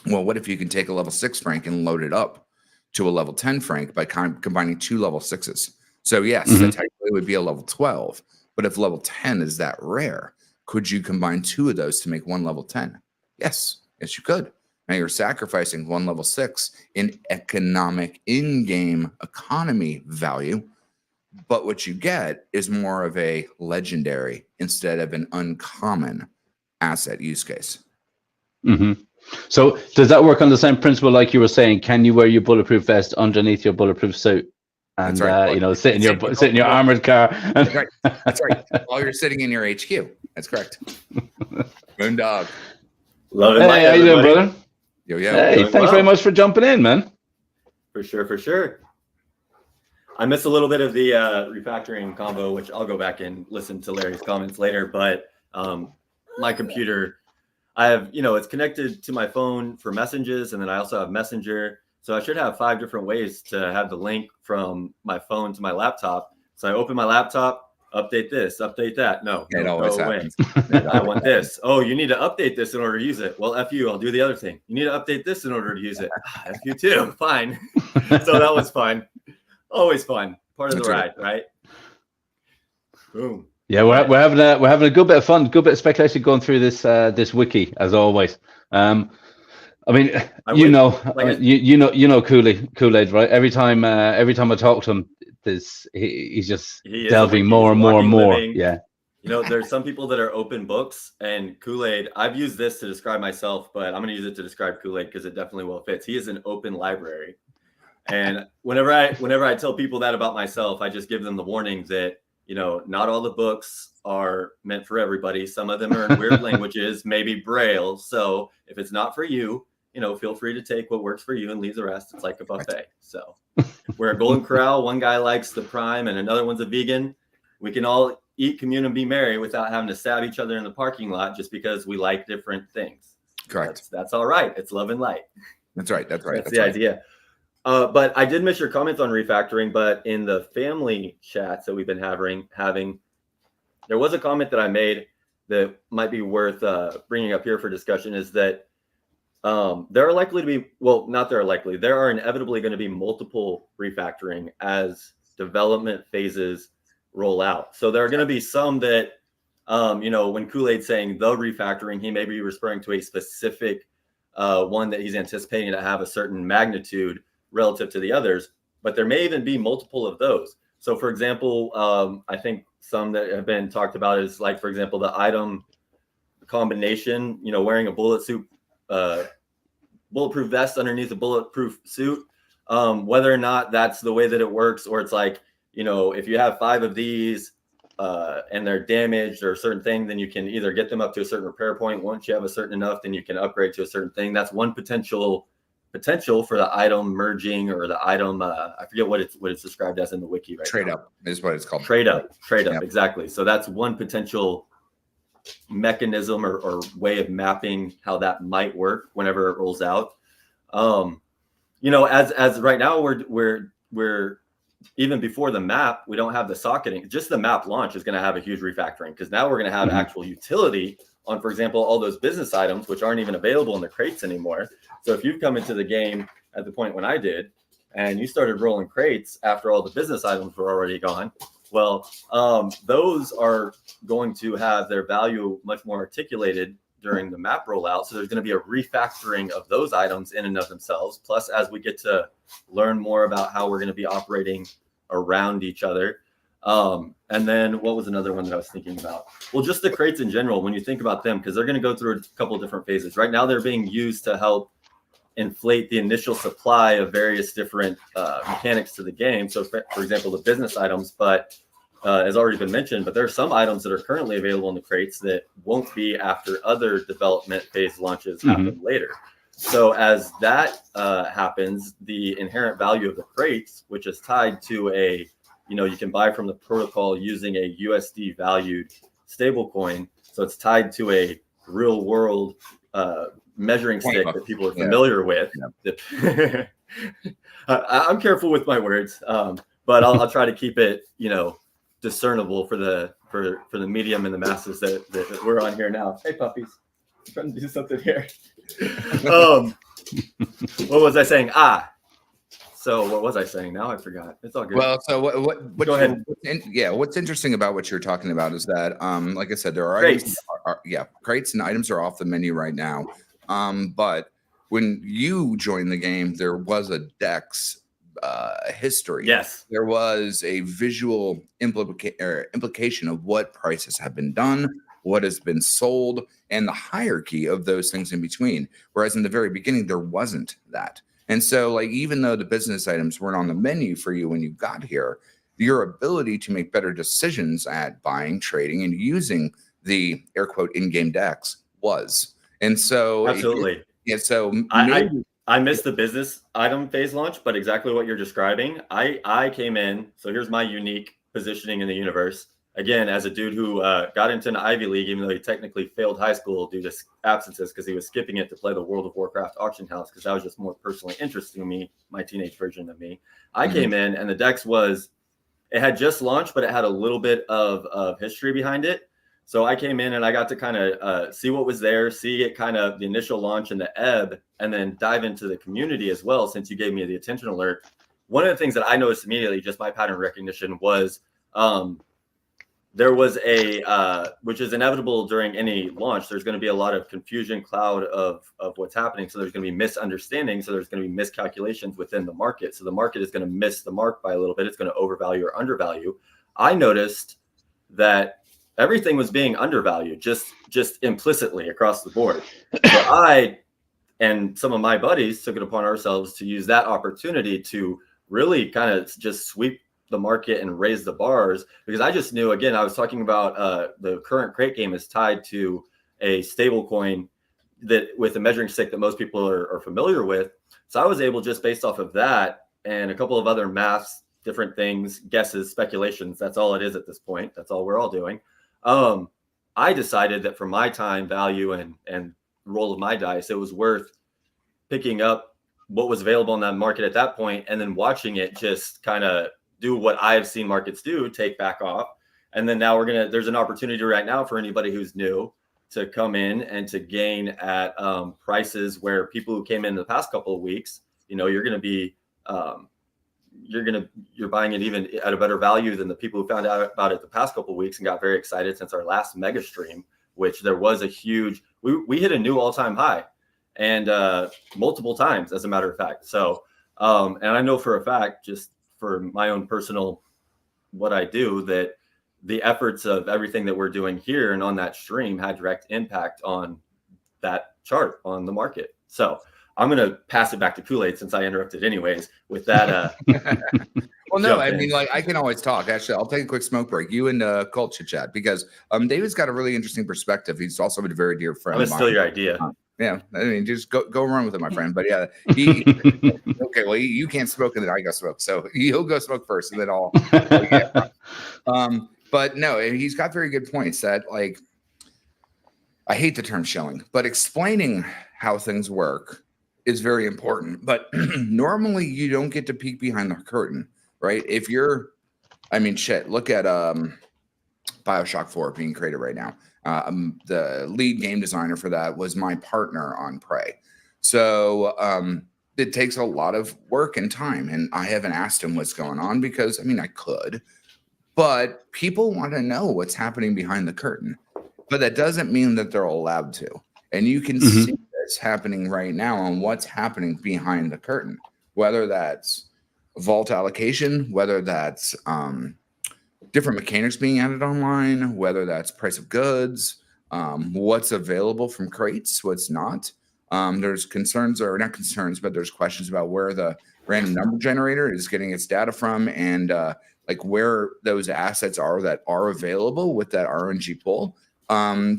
Well, what if you can take a level 6 Frank and load it up to a level 10 Frank by combining 2 level 6s? So yes, that technically would be a level 12. But if level 10 is that rare, could you combine 2 of those to make 1 level 10? Yes, you could. Now you're sacrificing 1 level 6 in economic in-game economy value, but what you get is more of a legendary instead of an uncommon asset use case. So does that work on the same principle like you were saying? Can you wear your bulletproof vest underneath your bulletproof suit? And right. You know, sit in your armored car. That's right. That's right. While you're sitting in your HQ. That's correct. Moondog. Love it. Hey, how you doing, brother? Yo. Hey, thanks very much for jumping in, man. For sure. I missed a little bit of the refactoring combo, which I'll go back and listen to Larry's comments later. But my computer, I have, it's connected to my phone for messages, and then I also have Messenger. So I should have 5 different ways to have the link from my phone to my laptop. So I open my laptop, update this, update that. No, It no, always go away. happens. I want this. Oh, you need to update this in order to use it. Well, F you, I'll do the other thing. You need to update this in order to use it. F you too. Fine. So that was fun. Always fun. Part of the ride, right? Boom. Yeah, we're having a good bit of fun, good bit of speculation going through this this wiki as always. I mean, you know Kool-Aid, right? Every time I talk to him, he's just delving more and more and more. Living. Yeah. You know, there's some people that are open books, and Kool-Aid, I've used this to describe myself, but I'm going to use it to describe Kool-Aid because it definitely well fits. He is an open library. And whenever I tell people that about myself, I just give them the warning that, you know, not all the books are meant for everybody. Some of them are in weird languages, maybe Braille. So if it's not for you, you know, feel free to take what works for you and leave the rest. It's like a buffet. So we're a Golden Corral. One guy likes the Prime and another one's a vegan. We can all eat, commune, and be merry without having to stab each other in the parking lot just because we like different things. Correct. That's all right. It's love and light. That's right. That's right. That's the idea. But I did miss your comments on refactoring, but in the family chats that we've been having, there was a comment that I made that might be worth bringing up here for discussion, is that there are likely to be, well, not there are likely, there are inevitably going to be multiple refactoring as development phases roll out. So there are going to be some that, you know, when Kool-Aid's saying the refactoring, he may be referring to a specific one that he's anticipating to have a certain magnitude relative to the others, but there may even be multiple of those. So for example, I think some that have been talked about is like, for example, the item combination, you know, wearing a bulletproof vest underneath a bulletproof suit, whether or not that's the way that it works, or it's like, you know, if you have 5 of these and they're damaged or a certain thing, then you can either get them up to a certain repair point. Once you have a certain enough, then you can upgrade to a certain thing. That's one potential for the item merging, or the item, I forget what it's described as in the wiki right Trade now. up is what it's called. Trade up, Yep. exactly. So that's one potential mechanism or way of mapping how that might work whenever it rolls out. You know, as right now we're even before the map, we don't have the socketing. Just the map launch is going to have a huge refactoring, because now we're going to have actual utility on, for example, all those business items, which aren't even available in the crates anymore. So if you've come into the game at the point when I did, and you started rolling crates after all the business items were already gone, well, those are going to have their value much more articulated during the map rollout. So there's going to be a refactoring of those items in and of themselves. Plus, as we get to learn more about how we're going to be operating around each other. And then what was another one that I was thinking about? Well, just the crates in general, when you think about them, because they're going to go through a couple of different phases. Right now, they're being used to help inflate the initial supply of various different mechanics to the game. So for example, the business items, but has already been mentioned, but there are some items that are currently available in the crates that won't be after other development phase launches happen later. So as that happens, the inherent value of the crates, which is tied to a, you know, you can buy from the protocol using a USD valued stablecoin. So it's tied to a real world measuring stick that people are familiar with. Yeah. I'm careful with my words, but I'll try to keep it, you know, discernible for the medium and the masses that we're on here now. Hey puppies, I'm trying to do something here. What was I saying? So what was I saying? Now I forgot. It's all good. Well, so what Go ahead. What's interesting about what you're talking about is that, like I said, there are Crates. items, crates and items are off the menu right now. But when you joined the game, there was a DEX history. Yes. There was a visual implication of what prices have been done, what has been sold, and the hierarchy of those things in between. Whereas in the very beginning, there wasn't that. And so, like, even though the business items weren't on the menu for you when you got here, your ability to make better decisions at buying, trading, and using the air quote in-game DEX was. And so, absolutely. So I missed the business item phase launch, but exactly what you're describing. I came in. So here's my unique positioning in the universe. Again, as a dude who got into an Ivy League, even though he technically failed high school due to absences because he was skipping it to play the World of Warcraft auction house, because that was just more personally interesting to me, my teenage version of me. I came in and the DEX was it had just launched, but it had a little bit of history behind it. So I came in and I got to kind of see what was there, see it kind of the initial launch and the ebb, and then dive into the community as well. Since you gave me the attention alert, one of the things that I noticed immediately, just my pattern recognition, was there was which is inevitable during any launch. There's going to be a lot of confusion, cloud of what's happening. So there's going to be misunderstanding. So there's going to be miscalculations within the market. So the market is going to miss the mark by a little bit. It's going to overvalue or undervalue. I noticed that everything was being undervalued just implicitly across the board. So I and some of my buddies took it upon ourselves to use that opportunity to really kind of just sweep the market and raise the bars, because I just knew, again, I was talking about the current crate game is tied to a stable coin that with a measuring stick that most people are familiar with. So I was able, just based off of that and a couple of other maths, different things, guesses, speculations, that's all it is at this point. That's all we're all doing. I decided that for my time, value, and roll of my dice, it was worth picking up what was available in that market at that point, and then watching it just kind of do what I've seen markets do, take back off. And then now there's an opportunity right now for anybody who's new to come in and to gain at prices where people who came in the past couple of weeks, you're going to be, you're buying it even at a better value than the people who found out about it the past couple of weeks and got very excited since our last mega stream, which there was a huge, we hit a new all-time high, and multiple times, as a matter of fact. So, and I know for a fact, just for my own personal, what I do, that the efforts of everything that we're doing here and on that stream had direct impact on that chart on the market. So I'm going to pass it back to Kool-Aid, since I interrupted anyways with that. Well, no, I mean, like, I can always talk. Actually, I'll take a quick smoke break. You and Colt should chat, because David's got a really interesting perspective. He's also a very dear friend. I'm going to steal your idea. Yeah, I mean, just go run with it, my friend. But yeah, okay. Well, you can't smoke, and then I go smoke. So he'll go smoke first, and then I'll. But no, he's got very good points. That, like, I hate the term showing, but explaining how things work is very important. But normally, you don't get to peek behind the curtain, right? If you're, I mean, shit. Look at BioShock 4 being created right now. The lead game designer for that was my partner on Prey. So it takes a lot of work and time. And I haven't asked him what's going on, because, I mean, I could. But people want to know what's happening behind the curtain. But that doesn't mean that they're allowed to. And you can see this happening right now on what's happening behind the curtain, whether that's vault allocation, whether that's different mechanics being added online, whether that's price of goods, what's available from crates, what's not. There's concerns, or not concerns, but there's questions about where the random number generator is getting its data from, and like where those assets are that are available with that RNG pool.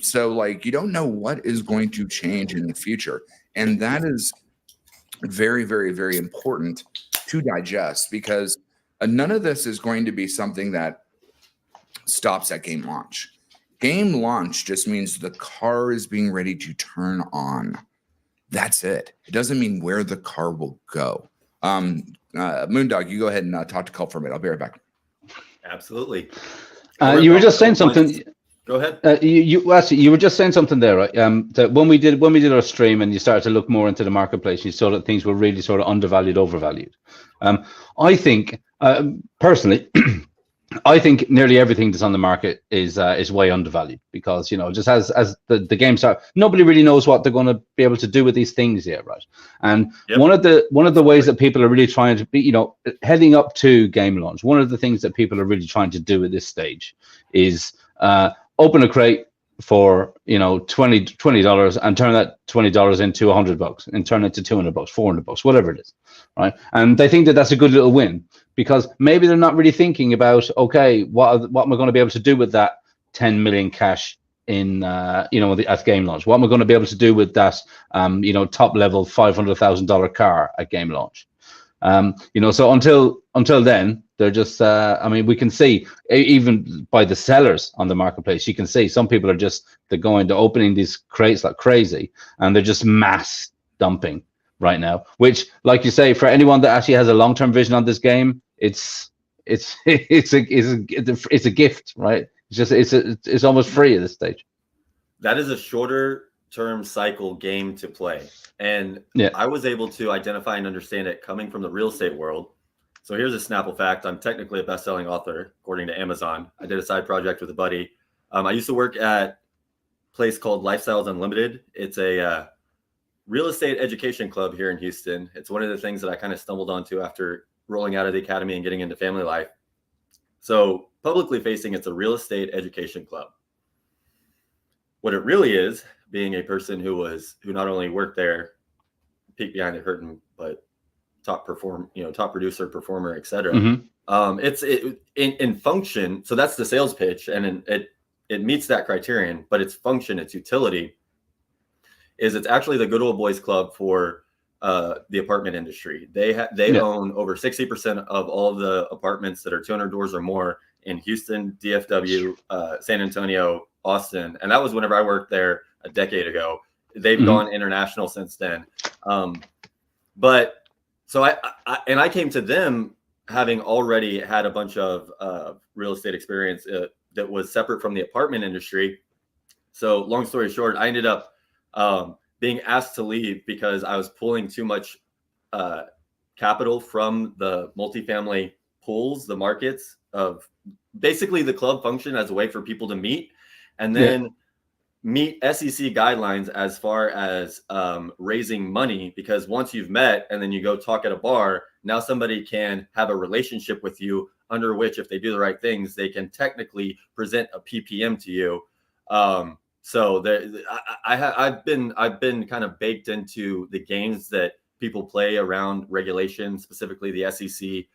So like, you don't know what is going to change in the future. And that is very, very, very important to digest, because none of this is going to be something that stops at game launch. Game launch just means the car is being ready to turn on. That's it. It doesn't mean where the car will go. Moondog, you go ahead and talk to Colt for a minute. I'll be right back. Absolutely. You were just saying something. Go ahead. You were just saying something there, right? That when we did our stream and you started to look more into the marketplace, you saw that things were really sort of undervalued, overvalued. I think personally, I think nearly everything that's on the market is way undervalued, because just as the game starts, nobody really knows what they're going to be able to do with these things yet, right? And one of the ways that people are really trying to be, heading up to game launch, one of the things that people are really trying to do at this stage is open a crate for $20 and turn that $20 into $100 and turn it to $200, $400, whatever it is, right? And they think that that's a good little win, because maybe they're not really thinking about, okay, what am I going to be able to do with that 10 million cash in at game launch? What am I going to be able to do with that top level $500,000 car at game launch? So until then, they're just we can see, even by the sellers on the marketplace, you can see some people are they're opening these crates like crazy, and they're just mass dumping right now, which, like you say, for anyone that actually has a long-term vision on this game, it's it's a gift, right? It's almost free at this stage. That is a shorter term cycle game to play. And yeah. I was able to identify and understand it coming from the real estate world. So here's a Snapple fact. I'm technically a best-selling author, according to Amazon. I did a side project with a buddy. I used to work at a place called Lifestyles Unlimited. It's a real estate education club here in Houston. It's one of the things that I kind of stumbled onto after rolling out of the academy and getting into family life. So publicly facing, it's a real estate education club. What it really is, being a person who not only worked there, peek behind the curtain, but top producer, performer, etc. Mm-hmm. It's in function. So that's the sales pitch, and it meets that criterion. But its function, its utility, is it's actually the good old boys club for the apartment industry. They own over 60% of all of the apartments that are 200 doors or more in Houston, DFW, San Antonio, Austin, and that was whenever I worked there a decade ago. They've gone international since then. But so I came to them having already had a bunch of real estate experience that was separate from the apartment industry. So long story short, I ended up being asked to leave because I was pulling too much capital from the multifamily pools, the markets of basically the club function as a way for people to meet and then meet SEC guidelines as far as raising money, because once you've met and then you go talk at a bar, now somebody can have a relationship with you under which, if they do the right things, they can technically present a PPM to you. So I've been kind of baked into the games that people play around regulation, specifically the SEC,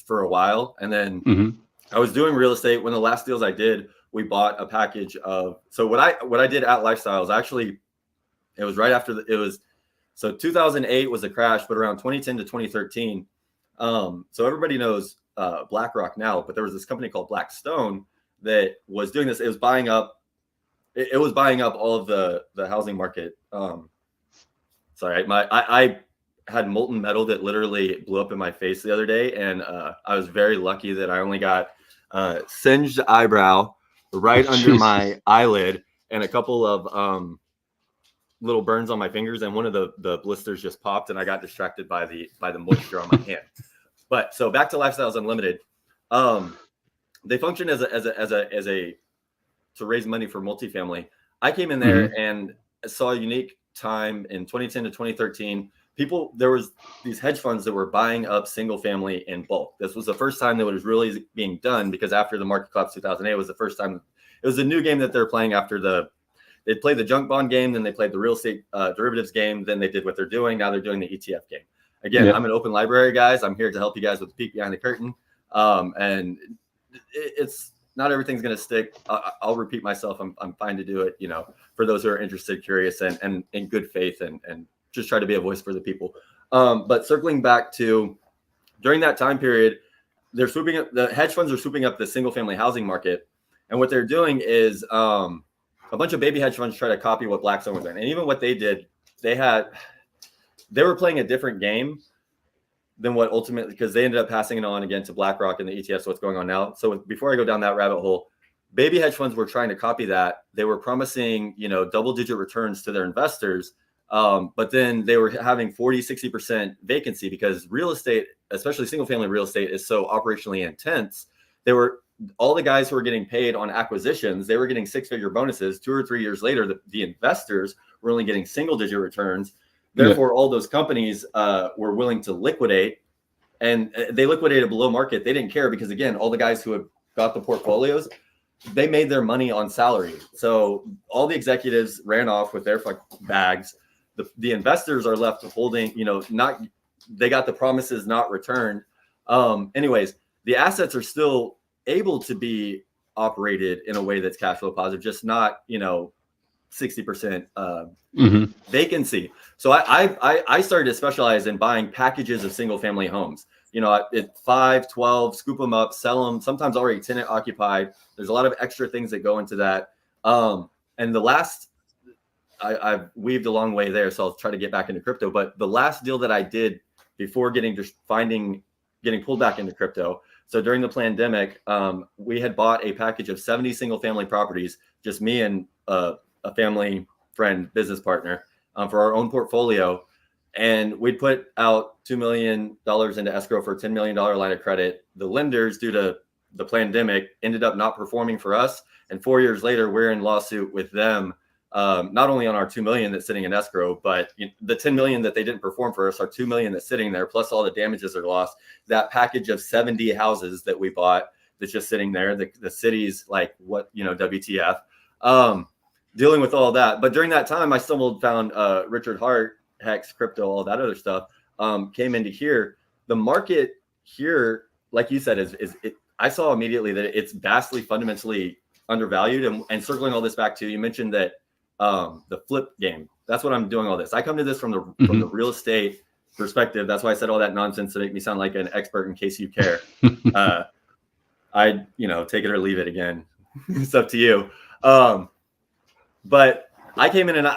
for a while. And then I was doing real estate. When the last deals I did, we bought a package of. So what I did at Lifestyles, actually, it was right after so 2008 was a crash, but around 2010 to 2013. So everybody knows BlackRock now, but there was this company called Blackstone that was doing this. It was buying up. It was buying up all of the housing market. Sorry, I had molten metal that literally blew up in my face the other day, and I was very lucky that I only got singed eyebrow right under my eyelid and a couple of little burns on my fingers, and one of the blisters just popped, and I got distracted by the moisture on my hand. But so back to Lifestyles Unlimited. They function as a to raise money for multifamily. I came in there and saw a unique time in 2010 to 2013. There was these hedge funds that were buying up single family in bulk. This was the first time that it was really being done, because after the market collapse 2008 was the first time. It was a new game that they're playing after they played the junk bond game, then they played the real estate derivatives game, then they did what they're doing. Now they're doing the ETF game. Again, I'm an open library, guys. I'm here to help you guys with the peek behind the curtain. And it's not everything's going to stick. I'll repeat myself. I'm fine to do it, for those who are interested, curious, and in good faith, and just try to be a voice for the people. But circling back to during that time period, the hedge funds are swooping up the single family housing market. And what they're doing is a bunch of baby hedge funds try to copy what Blackstone was doing. And even what they did, they were playing a different game than what ultimately, because they ended up passing it on again to BlackRock and the ETFs, what's going on now. So before I go down that rabbit hole, baby hedge funds were trying to copy that. They were promising, double-digit returns to their investors, but then they were having 40-60% vacancy, because real estate, especially single-family real estate, is so operationally intense. All the guys who were getting paid on acquisitions, they were getting six-figure bonuses. 2 or 3 years later, the investors were only getting single-digit returns. Therefore, all those companies were willing to liquidate, and they liquidated below market. They didn't care, because, again, all the guys who had got the portfolios, they made their money on salary. So all the executives ran off with their bags. The investors are left holding, they got the promises not returned. Anyways, the assets are still able to be operated in a way that's cash flow positive, just not, 60% vacancy. So I started to specialize in buying packages of single family homes, at 5, 12, scoop them up, sell them, sometimes already tenant occupied. There's a lot of extra things that go into that. And the last, I've weaved a long way there, so I'll try to get back into crypto. But the last deal that I did before getting pulled back into crypto. So during the pandemic, we had bought a package of 70 single family properties, just me and a family friend, business partner, for our own portfolio. And we'd put out $2 million into escrow for a $10 million line of credit. The lenders, due to the pandemic, ended up not performing for us. And 4 years later, we're in lawsuit with them, not only on our $2 million that's sitting in escrow, but the $10 million that they didn't perform for us, our $2 million that's sitting there, plus all the damages are lost. That package of 70 houses that we bought that's just sitting there, the city's like, what, WTF, dealing with all that. But during that time, I found Richard Hart, Hex, crypto, all that other stuff, came into here. The market here, like you said, I saw immediately that it's vastly fundamentally undervalued. And circling all this back to, you mentioned that the flip game, that's what I'm doing all this. I come to this from the real estate perspective. That's why I said all that nonsense to make me sound like an expert, in case you care. I take it or leave it again. It's up to you. But I came in and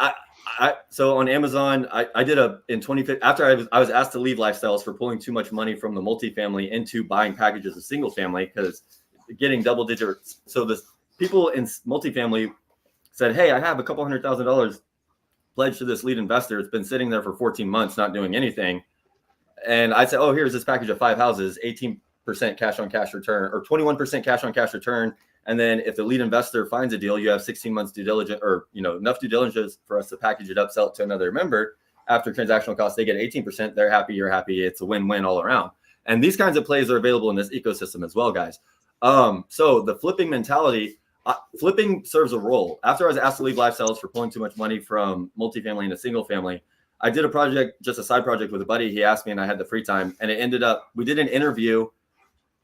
so on Amazon, I did in 2015, after I was asked to leave Lifestyles for pulling too much money from the multifamily into buying packages of single family, because getting double digits. So the people in multifamily said, hey, I have a couple $100,000 pledged to this lead investor. It's been sitting there for 14 months, not doing anything. And I said, oh, here's this package of 5 houses, 18% cash on cash return, or 21% cash on cash return. And then if the lead investor finds a deal, you have 16 months due diligence, or enough due diligence for us to package it up, sell it to another member. After transactional costs, they get 18%. They're happy, you're happy. It's a win-win all around. And these kinds of plays are available in this ecosystem as well, guys. So the flipping mentality, flipping serves a role. After I was asked to leave Lifestyles for pulling too much money from multifamily into single family, I did a project, just a side project with a buddy. He asked me, and I had the free time, and it ended up, we did an interview.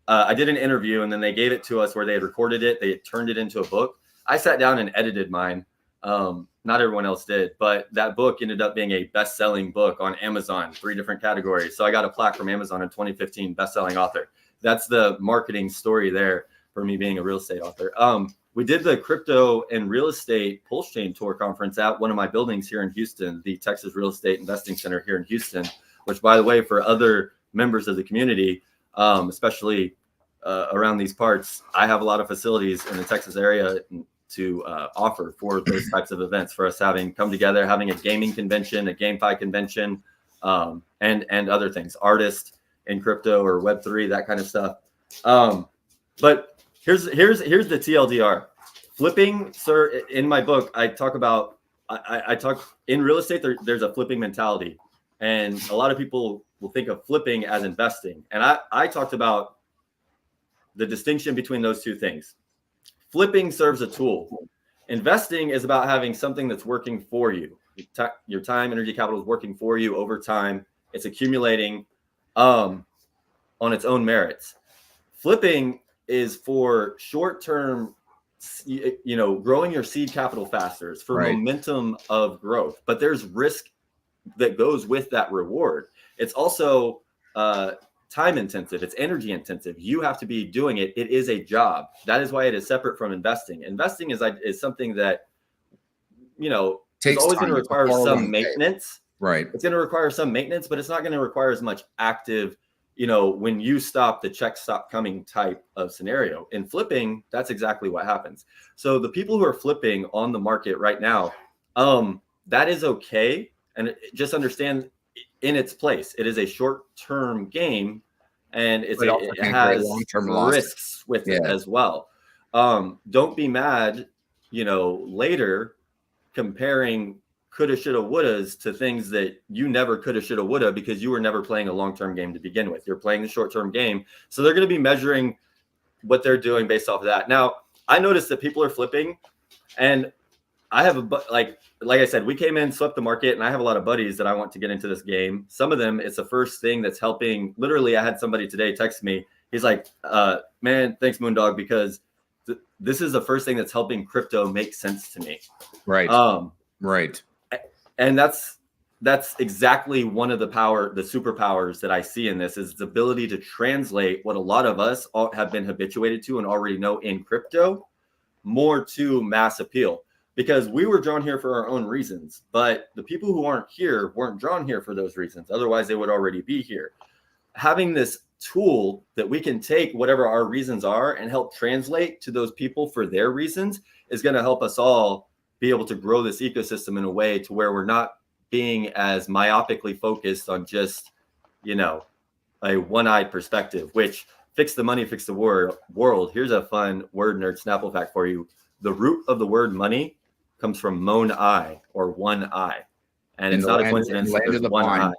I did an interview, and then they gave it to us where they had recorded it. They had turned it into a book. I sat down and edited mine. Not everyone else did, but that book ended up being a best-selling book on Amazon, 3 different categories. So I got a plaque from Amazon in 2015, best-selling author. That's the marketing story there for me being a real estate author. We did the crypto and real estate Pulse Chain Tour conference at one of my buildings here in Houston, the Texas Real Estate Investing Center here in Houston, which, by the way, for other members of the community, especially around these parts, I have a lot of facilities in the Texas area to offer for those types of events, for us having come together, having a gaming convention, a GameFi convention, and other things, artists in crypto or Web3, that kind of stuff. But here's the TLDR. Flipping, sir, in my book, I talk about, I talk in real estate, there's a flipping mentality. And a lot of people will think of flipping as investing. And I talked about the distinction between those two things. Flipping serves a tool. Investing is about having something that's working for you. Your time, energy, capital is working for you over time. It's accumulating on its own merits. Flipping is for short-term, growing your seed capital faster. It's for momentum of growth. But there's risk that goes with that reward. It's also time intensive. It's energy intensive. You have to be doing it. It is a job. That is why it is separate from investing. Investing is something that, it's always going to require some maintenance. Right. It's going to require some maintenance, but it's not going to require as much active, when you stop, the checks stop coming type of scenario. In flipping, that's exactly what happens. So the people who are flipping on the market right now, that is okay. And just understand, in its place, it is a short-term game, and it has long-term risks with it as well. Don't be mad, later comparing coulda, shoulda, wouldas to things that you never coulda, shoulda, woulda, because you were never playing a long-term game to begin with. You're playing the short-term game. So they're going to be measuring what they're doing based off of that. Now, I noticed that people are flipping, and I have like I said, we came in, swept the market, and I have a lot of buddies that I want to get into this game. Some of them, it's the first thing that's helping. Literally, I had somebody today text me. He's like, man, thanks, Moondog, because this is the first thing that's helping crypto make sense to me. Right. Right. And that's exactly one of the superpowers that I see in this, is its ability to translate what a lot of us have been habituated to and already know in crypto more to mass appeal. Because we were drawn here for our own reasons, but the people who aren't here weren't drawn here for those reasons. Otherwise, they would already be here. Having this tool that we can take whatever our reasons are and help translate to those people for their reasons is going to help us all be able to grow this ecosystem in a way to where we're not being as myopically focused on just, you know, a one-eyed perspective, which fix the money, fix the world. Here's a fun word nerd Snapple fact for you. The root of the word money comes from mon eye, or one eye. And it's not a coincidence that there's one eye.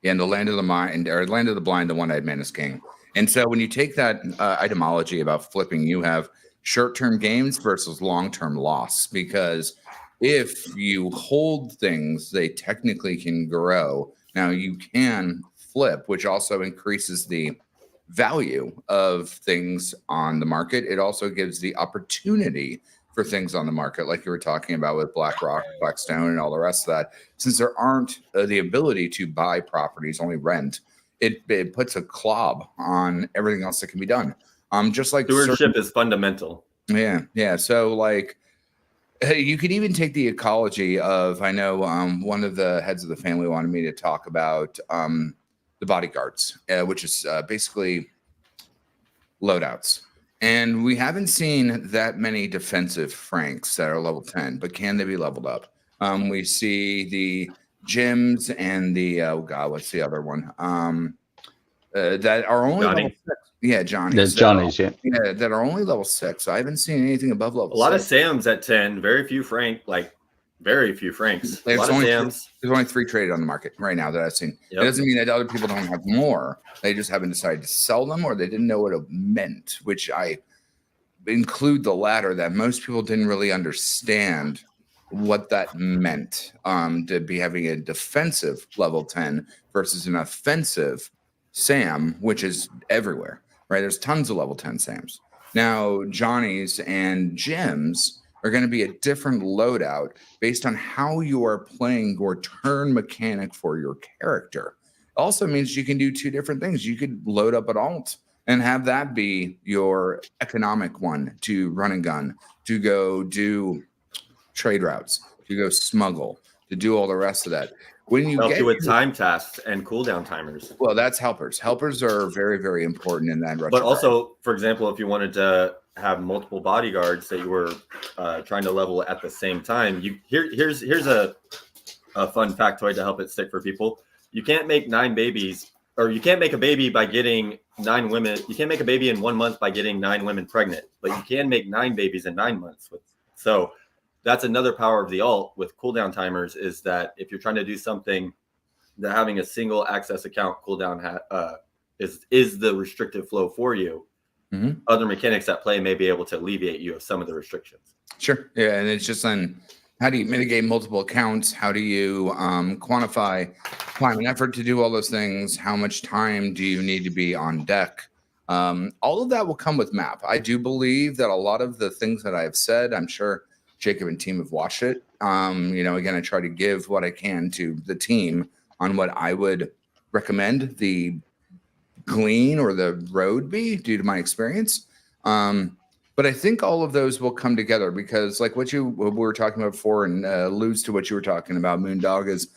Yeah, in the land of the mind, or land of the blind, the one-eyed man is king. And so when you take that etymology about flipping, you have short-term gains versus long-term loss, because if you hold things, they technically can grow. Now you can flip, which also increases the value of things on the market. It also gives the opportunity for things on the market, like you were talking about with BlackRock, Blackstone, and all the rest of that. Since there aren't the ability to buy properties, only rent, it puts a clob on everything else that can be done. Just like stewardship is fundamental. Yeah. So like, you could even take the ecology of, I know one of the heads of the family wanted me to talk about the bodyguards, which is basically loadouts. And we haven't seen that many defensive Franks that are level 10, but can they be leveled up? We see the gyms and the, what's the other one? That are only level 6. Yeah, Johnny. There's Johnny's, yeah. Yeah, that are only level 6. I haven't seen anything above level 6. A lot of Sams at 10, very few Franks. A lot of Sams. There's only 3 traded on the market right now that I've seen. Yep. It doesn't mean that other people don't have more. They just haven't decided to sell them, or they didn't know what it meant, which I include the latter, that most people didn't really understand what that meant, to be having a defensive level 10 versus an offensive Sam, which is everywhere, right? There's tons of level 10 Sams. Now, Johnny's and Jim's are going to be a different loadout based on how you are playing your turn mechanic for your character. Also means you can do 2 different things. You could load up an alt and have that be your economic one to run and gun, to go do trade routes, to go smuggle, to do all the rest of that. When you help you with time tasks and cooldown timers. Well, that's helpers. Helpers are very, very important in that. But also, for example, if you wanted to have multiple bodyguards that you were trying to level at the same time, here's a fun factoid to help it stick for people. You can't make 9 babies, or you can't make a baby by getting 9 women. You can't make a baby in 1 month by getting 9 women pregnant, but you can make 9 babies in 9 months. So that's another power of the alt with cooldown timers, is that if you're trying to do something, that having a single access account cooldown is the restrictive flow for you. Mm-hmm. Other mechanics at play may be able to alleviate you of some of the restrictions. Sure. Yeah. And it's just on how do you mitigate multiple accounts? How do you quantify time and effort to do all those things? How much time do you need to be on deck? All of that will come with map. I do believe that a lot of the things that I've said, I'm sure Jacob and team have watched it. Again, I try to give what I can to the team on what I would recommend the glean or the road be due to my experience. But I think all of those will come together, because like what we were talking about before, and alludes to what you were talking about, Moondog, is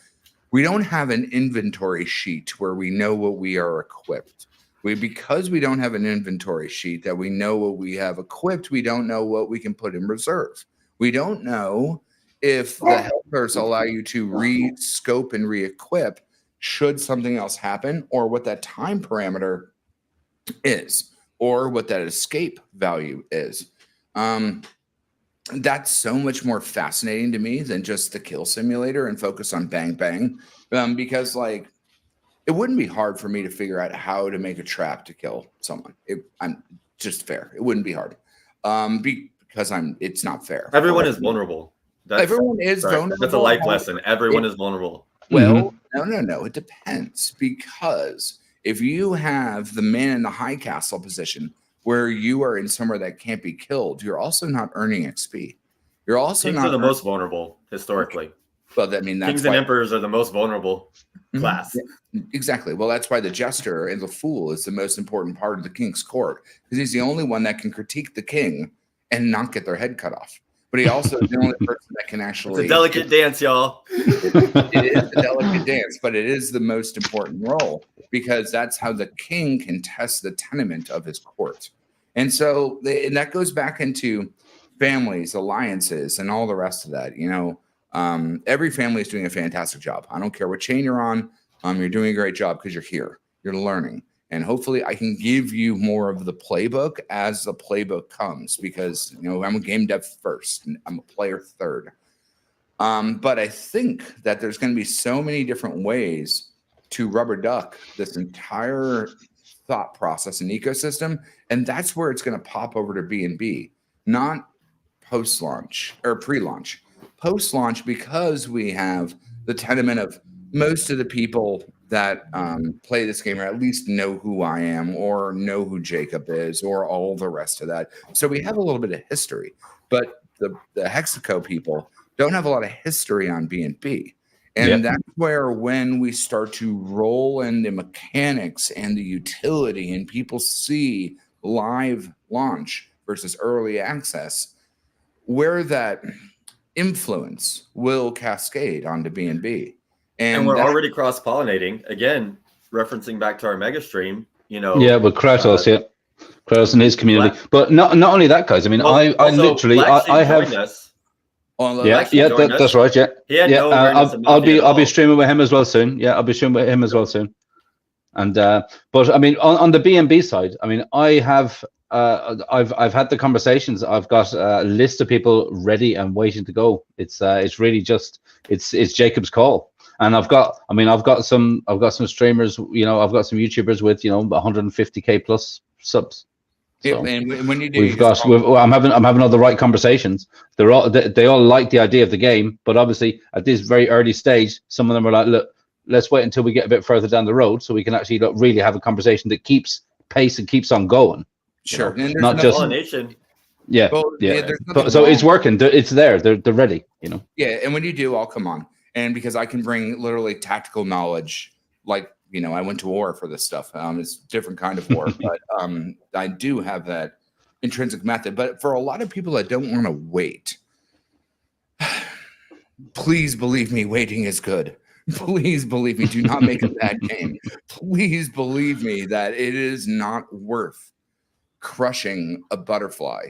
we don't have an inventory sheet where we know what we are equipped. Because we don't have an inventory sheet that we know what we have equipped, we don't know what we can put in reserve. We don't know if the helpers allow you to re-scope and re-equip should something else happen, or what that time parameter is, or what that escape value is. That's so much more fascinating to me than just the kill simulator and focus on bang, bang. Because like, it wouldn't be hard for me to figure out how to make a trap to kill someone. I'm just fair. It wouldn't be hard. Because it's not fair. Everyone is vulnerable. Everyone is vulnerable. That's a life lesson. Everyone is vulnerable. Well, no. It depends, because if you have the man in the high castle position where you are in somewhere that can't be killed, you're also not earning XP. You're also Kings are the most vulnerable historically. Well, that's Kings and emperors are the most vulnerable class. Yeah, exactly. Well, that's why the jester and the fool is the most important part of the king's court, because he's the only one that can critique the king and not get their head cut off. But he also is the only person that can actually... It's a delicate dance, y'all. It is a delicate dance, but it is the most important role. because that's how the king can test the tenement of his court. And so and that goes back into families, alliances, and all the rest of that. Every family is doing a fantastic job. I don't care what chain you're on. You're doing a great job because you're here. You're learning. And hopefully I can give you more of the playbook as the playbook comes, because I'm a game dev first and I'm a player third. But I think that there's going to be so many different ways to rubber duck this entire thought process and ecosystem. And that's where it's going to pop over to BNB, not post-launch or pre-launch. Post-launch, because we have the tenement of most of the people that play this game, or at least know who I am, or know who Jacob is, or all the rest of that. So we have a little bit of history, but the Hexaco people don't have a lot of history on BNB. And that's where, when we start to roll in the mechanics and the utility, and people see live launch versus early access, where that influence will cascade onto BNB. And we're already cross-pollinating, again, referencing back to our mega stream, Yeah, with Kratos, Kratos and his community. But not only that, guys. I mean, I literally, I have. That's right. Yeah, he had no I'll be streaming with him as well soon. Yeah, I'll be streaming with him as well soon. And but I mean, on the BNB side, I mean, I have I've had the conversations. I've got a list of people ready and waiting to go. It's really just it's Jacob's call. And I've got some streamers, I've got some YouTubers with 150K plus subs. So and when you do, I'm having all the right conversations. They all like the idea of the game, but obviously at this very early stage, some of them are like, look, let's wait until we get a bit further down the road so we can actually really have a conversation that keeps pace and keeps on going. Sure, not just pollination. Yeah, so it's working. It's there. They're ready. Yeah, and when you do, I'll come on. And because I can bring literally tactical knowledge, like, I went to war for this stuff. It's a different kind of war, but I do have that intrinsic method. But for a lot of people that don't want to wait, please believe me, waiting is good. Please believe me, do not make a bad game. Please believe me that it is not worth crushing a butterfly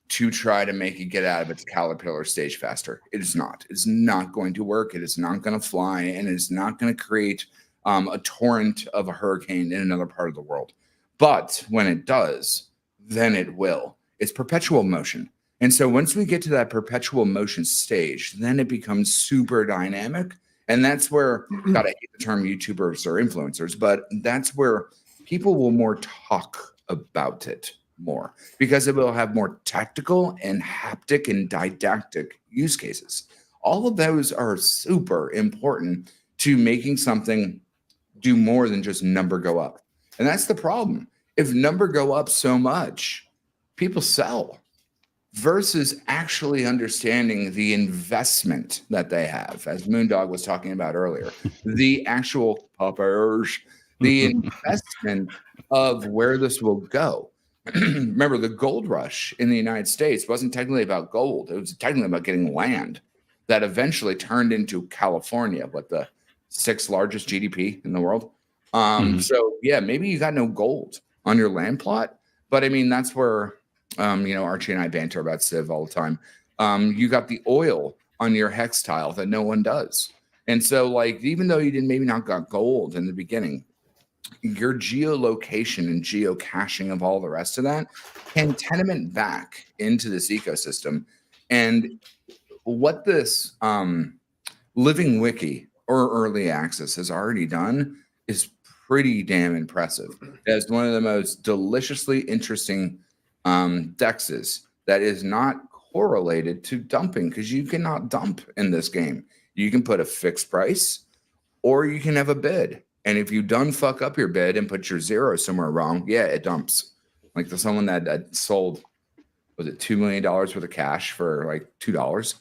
to try to make it get out of its caterpillar stage faster. It is not. It's not going to work. It is not going to fly, and it's not going to create a torrent of a hurricane in another part of the world. But when it does, then it will. It's perpetual motion. And so once we get to that perpetual motion stage, then it becomes super dynamic. And that's where, God, I hate the term YouTubers or influencers, but that's where people will more talk about it more, because it will have more tactical and haptic and didactic use cases. All of those are super important to making something do more than just number go up. And that's the problem. If number go up so much, people sell, versus actually understanding the investment that they have, as Moondog was talking about earlier, the actual puppers, the investment of where this will go. Remember, the gold rush in the United States wasn't technically about gold. It was technically about getting land that eventually turned into California, the 6th largest GDP in the world. So yeah, maybe you got no gold on your land plot, but I mean, that's where, Archie and I banter about Civ all the time. You got the oil on your hex tile that no one does. And so even though you maybe not got gold in the beginning, your geolocation and geocaching of all the rest of that can tenement back into this ecosystem. And what this living wiki or early access has already done is pretty damn impressive. As one of the most deliciously interesting dexes that is not correlated to dumping, because you cannot dump in this game. You can put a fixed price, or you can have a bid. And if you done fuck up your bid and put your zero somewhere wrong, yeah, it dumps. Like the someone that sold, was it $2 million worth of cash for like $2?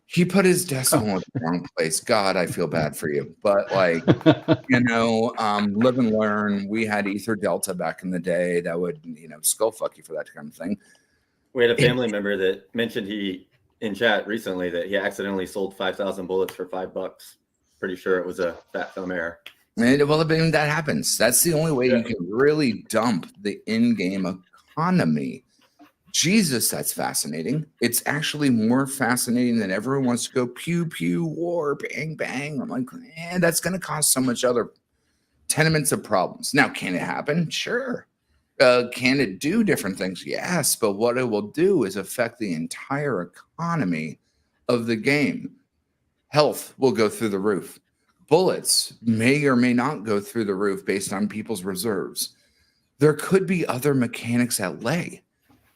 He put his decimal in the wrong place. God, I feel bad for you. But live and learn. We had Ether Delta back in the day that would, skull fuck you for that kind of thing. We had a family member that mentioned in chat recently that he accidentally sold 5,000 bullets for $5. Pretty sure it was a fat film error. And well, I mean, that happens. That's the only way you can really dump the in-game economy. Jesus, that's fascinating. It's actually more fascinating than everyone wants to go pew, pew, war, bang, bang. I'm like, that's going to cause so much other tenements of problems. Now, can it happen? Sure. Can it do different things? Yes. But what it will do is affect the entire economy of the game. Health will go through the roof. Bullets may or may not go through the roof based on people's reserves. There could be other mechanics at play.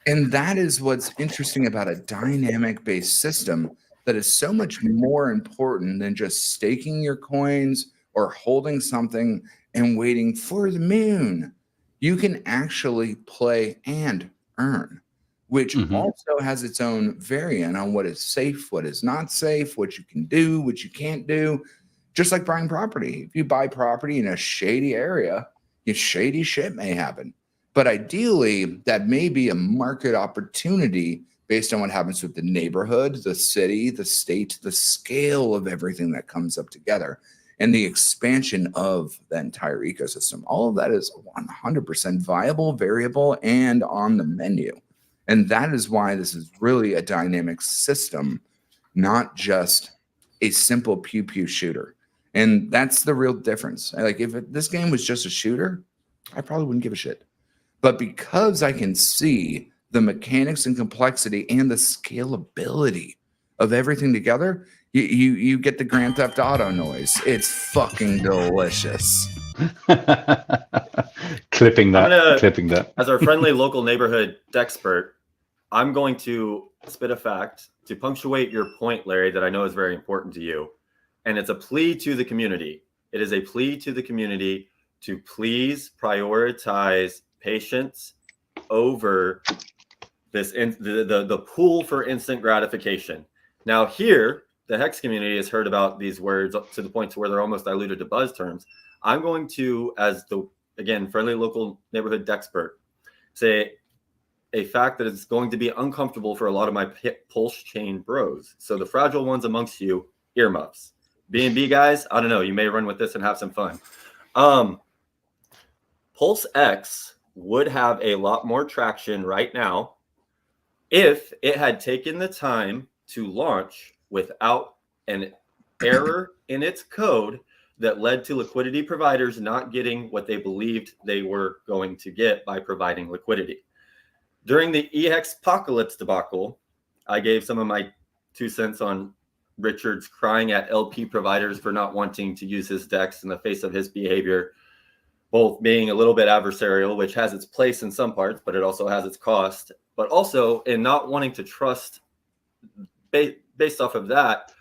And that is what's interesting about a dynamic-based system that is so much more important than just staking your coins or holding something and waiting for the moon. You can actually play and earn, which also has its own variant on what is safe, what is not safe, what you can do, what you can't do. Just like buying property. If you buy property in a shady area, shady shit may happen. But ideally, that may be a market opportunity based on what happens with the neighborhood, the city, the state, the scale of everything that comes up together, and the expansion of the entire ecosystem. All of that is 100% viable, variable, and on the menu. And that is why this is really a dynamic system, not just a simple pew-pew shooter. And that's the real difference. Like if this game was just a shooter, I probably wouldn't give a shit. But because I can see the mechanics and complexity and the scalability of everything together, you get the Grand Theft Auto noise. It's fucking delicious. Clipping that. As our friendly local neighborhood dexpert, I'm going to spit a fact to punctuate your point, Larry, that I know is very important to you. And it's a plea to the community. It is a plea to the community to please prioritize patience over this the pool for instant gratification. Now here, the Hex community has heard about these words up to the point to where they're almost diluted to buzz terms. I'm going to, as the, again, friendly local neighborhood dexpert, say a fact that is going to be uncomfortable for a lot of my pulse chain bros. So the fragile ones amongst you, earmuffs. B&B guys, I don't know, you may run with this and have some fun. Pulse X would have a lot more traction right now if it had taken the time to launch without an error in its code that led to liquidity providers not getting what they believed they were going to get by providing liquidity. During the EHEX apocalypse debacle, I gave some of my 2 cents on Richard's crying at LP providers for not wanting to use his DEX in the face of his behavior, both being a little bit adversarial, which has its place in some parts, but it also has its cost, but also in not wanting to trust based off of that.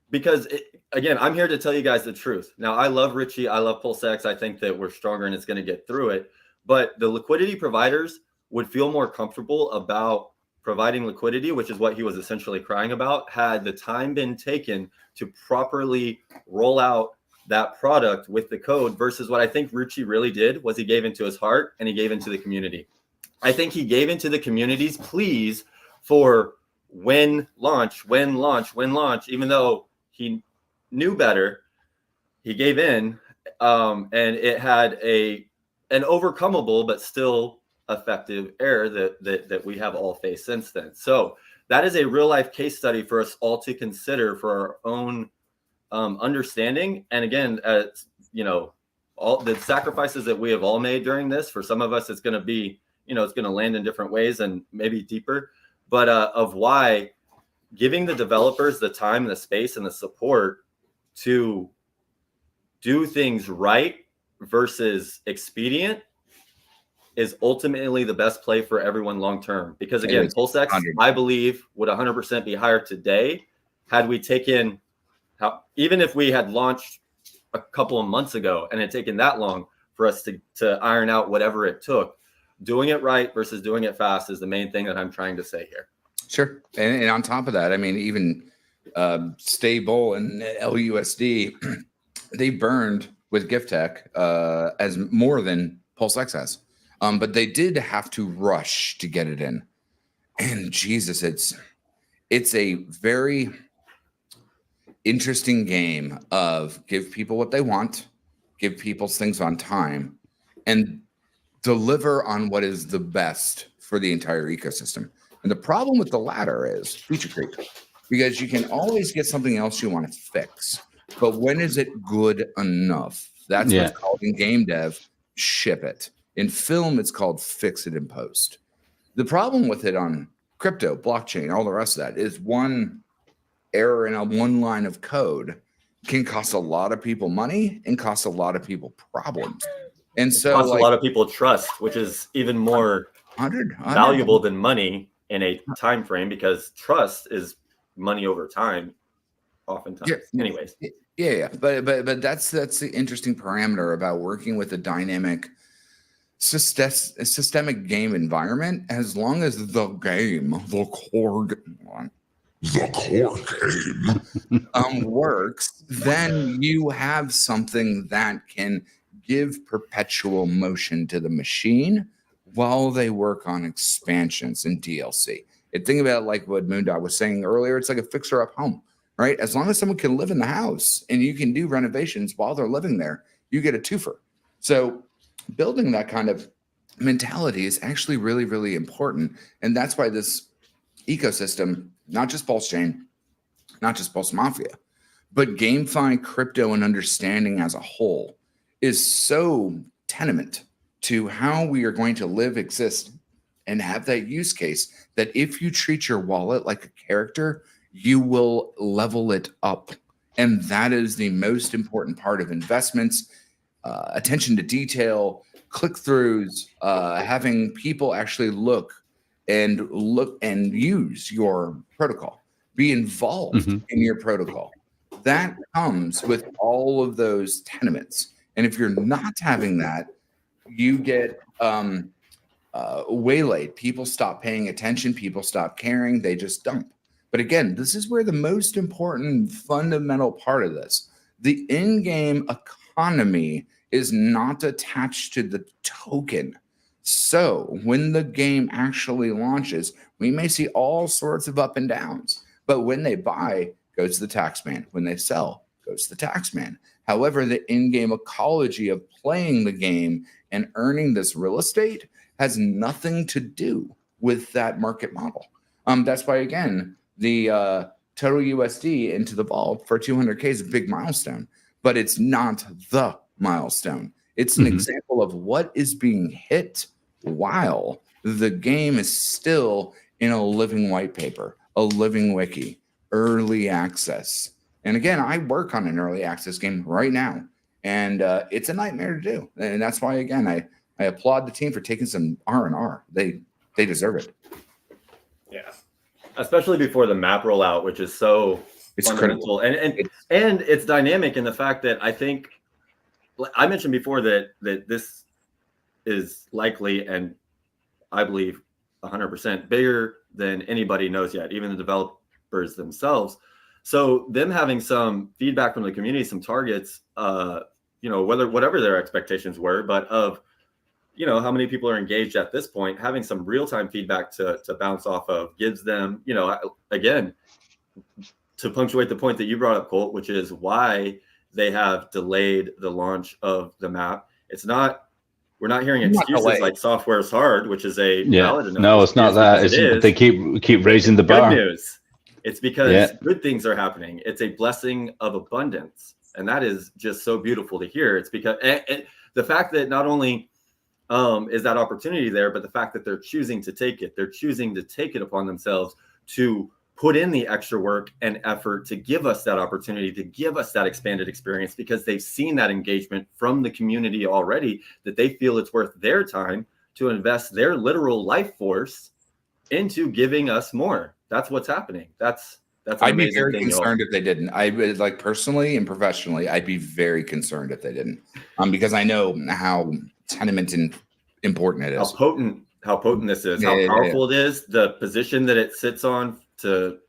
Because again, I'm here to tell you guys the truth. Now, I love Richie. I love PulseX. I think that we're stronger and it's going to get through it. But the liquidity providers would feel more comfortable about providing liquidity, which is what he was essentially crying about, had the time been taken to properly roll out that product with the code versus what I think Richie really did was he gave into his heart and he gave into the community. I think he gave into the community's pleas for when launch, even though he knew better, he gave in, and it had an overcomable but still effective error that we have all faced since then. So that is a real life case study for us all to consider for our own understanding. And again, you know, all the sacrifices that we have all made during this, for some of us, it's going to be, you know, it's going to land in different ways and maybe deeper, but of why giving the developers the time and the space and the support to do things right versus expedient is ultimately the best play for everyone long term. Because again, PulseX, I believe, would 100% be higher today had we taken, even if we had launched a couple of months ago and it had taken that long for us to iron out whatever it took. Doing it right versus doing it fast is the main thing that I'm trying to say here. Sure. And on top of that, I mean, even Stable and LUSD, they burned with Gift Tech as more than PulseX has. But they did have to rush to get it in. And Jesus, it's a very, interesting game of give people what they want, give people things on time, and deliver on what is the best for the entire ecosystem. And the problem with the latter is feature creep, because you can always get something else you want to fix. But when is it good enough? That's what's called in game dev, ship it. In film, it's called fix it in post. The problem with it on crypto, blockchain, all the rest of that is one error in one line of code can cost a lot of people money and cost a lot of people problems. And so it costs a lot of people trust, which is even more valuable than money in a time frame, because trust is money over time oftentimes. Anyways. Yeah. But that's the interesting parameter about working with a dynamic systemic game environment. As long as the core game works, then you have something that can give perpetual motion to the machine while they work on expansions and DLC. And think about it like what Moondog was saying earlier. It's like a fixer-up home, right? As long as someone can live in the house and you can do renovations while they're living there, you get a twofer. So building that kind of mentality is actually really, really important. And that's why this ecosystem, not just Pulse Chain, not just Pulse Mafia, but GameFi, crypto, and understanding as a whole is so tenement to how we are going to live, exist, and have that use case that if you treat your wallet like a character, you will level it up. And that is the most important part of investments, attention to detail, click-throughs, having people actually look and use your protocol, be involved in your protocol. That comes with all of those tenements. And if you're not having that, you get waylaid. People stop paying attention. People stop caring. They just dump. But again, this is where the most important fundamental part of this, the in-game economy is not attached to the token. So when the game actually launches, we may see all sorts of up and downs. But when they buy, goes to the tax man. When they sell, goes to the tax man. However, the in-game ecology of playing the game and earning this real estate has nothing to do with that market model. That's why, again, the total USD into the vault for 200K is a big milestone, but it's not the milestone. It's an example of what is being hit while the game is still in a living white paper, a living wiki, early access. And again, I work on an early access game right now, and it's a nightmare to do. And that's why, again, I applaud the team for taking some R&R. They deserve it. Yeah, especially before the map rollout, which is so fundamental. And it's dynamic in the fact that I think I mentioned before that this is likely, and I believe 100% bigger than anybody knows yet, even the developers themselves. So them having some feedback from the community, some targets, whatever their expectations were, but of, how many people are engaged at this point, having some real-time feedback to bounce off of gives them, again, to punctuate the point that you brought up, Colt, which is why they have delayed the launch of the map. We're not hearing excuses like software is hard, which is a valid enough. No, it's not that. They keep raising the bar. Good news. It's because good things are happening. It's a blessing of abundance. And that is just so beautiful to hear. It's because the fact that not only is that opportunity there, but the fact that they're choosing to take it. They're choosing to take it upon themselves to put in the extra work and effort to give us that opportunity, to give us that expanded experience, because they've seen that engagement from the community already, that they feel it's worth their time to invest their literal life force into giving us more. That's what's happening. That's I'd be very concerned if they didn't. I would, like, personally and professionally, I'd be very concerned if they didn't, because I know how tenement and important it is. How potent this is, how powerful it is, the position that it sits on to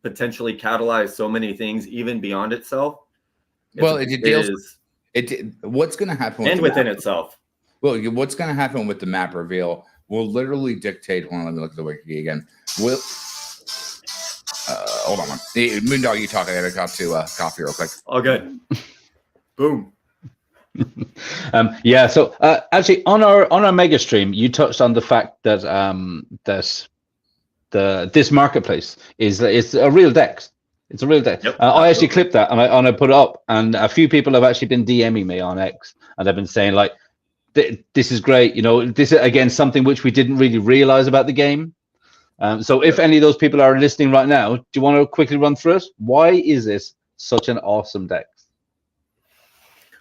potentially catalyze so many things, even beyond itself. What's going to happen and within itself? Well, what's going to happen with the map reveal will literally dictate. Hold on, let me look at the wiki again. hold on. Moondog, you talk. I gotta got to coffee real quick. All good. Boom. Yeah. So actually, on our mega stream, you touched on the fact that this marketplace it's a real DEX. It's a real DEX. Yep, I actually clipped that and I put it up, and a few people have actually been DMing me on X, and they've been saying like, "This is great." You know, this is again something which we didn't really realize about the game. So if any of those people are listening right now, do you want to quickly run through it? Why is this such an awesome DEX?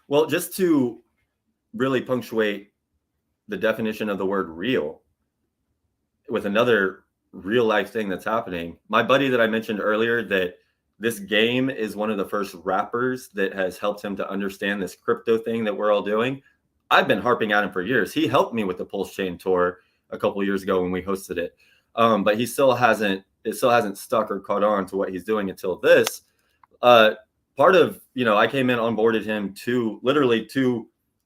Well, just to really punctuate the definition of the word real with another real life thing that's happening. My buddy that I mentioned earlier, that this game is one of the first wrappers that has helped him to understand this crypto thing that we're all doing. I've been harping at him for years. He helped me with the Pulse Chain tour a couple of years ago when we hosted it. But it still hasn't stuck or caught on to what he's doing until this. Part of, I came in, onboarded him to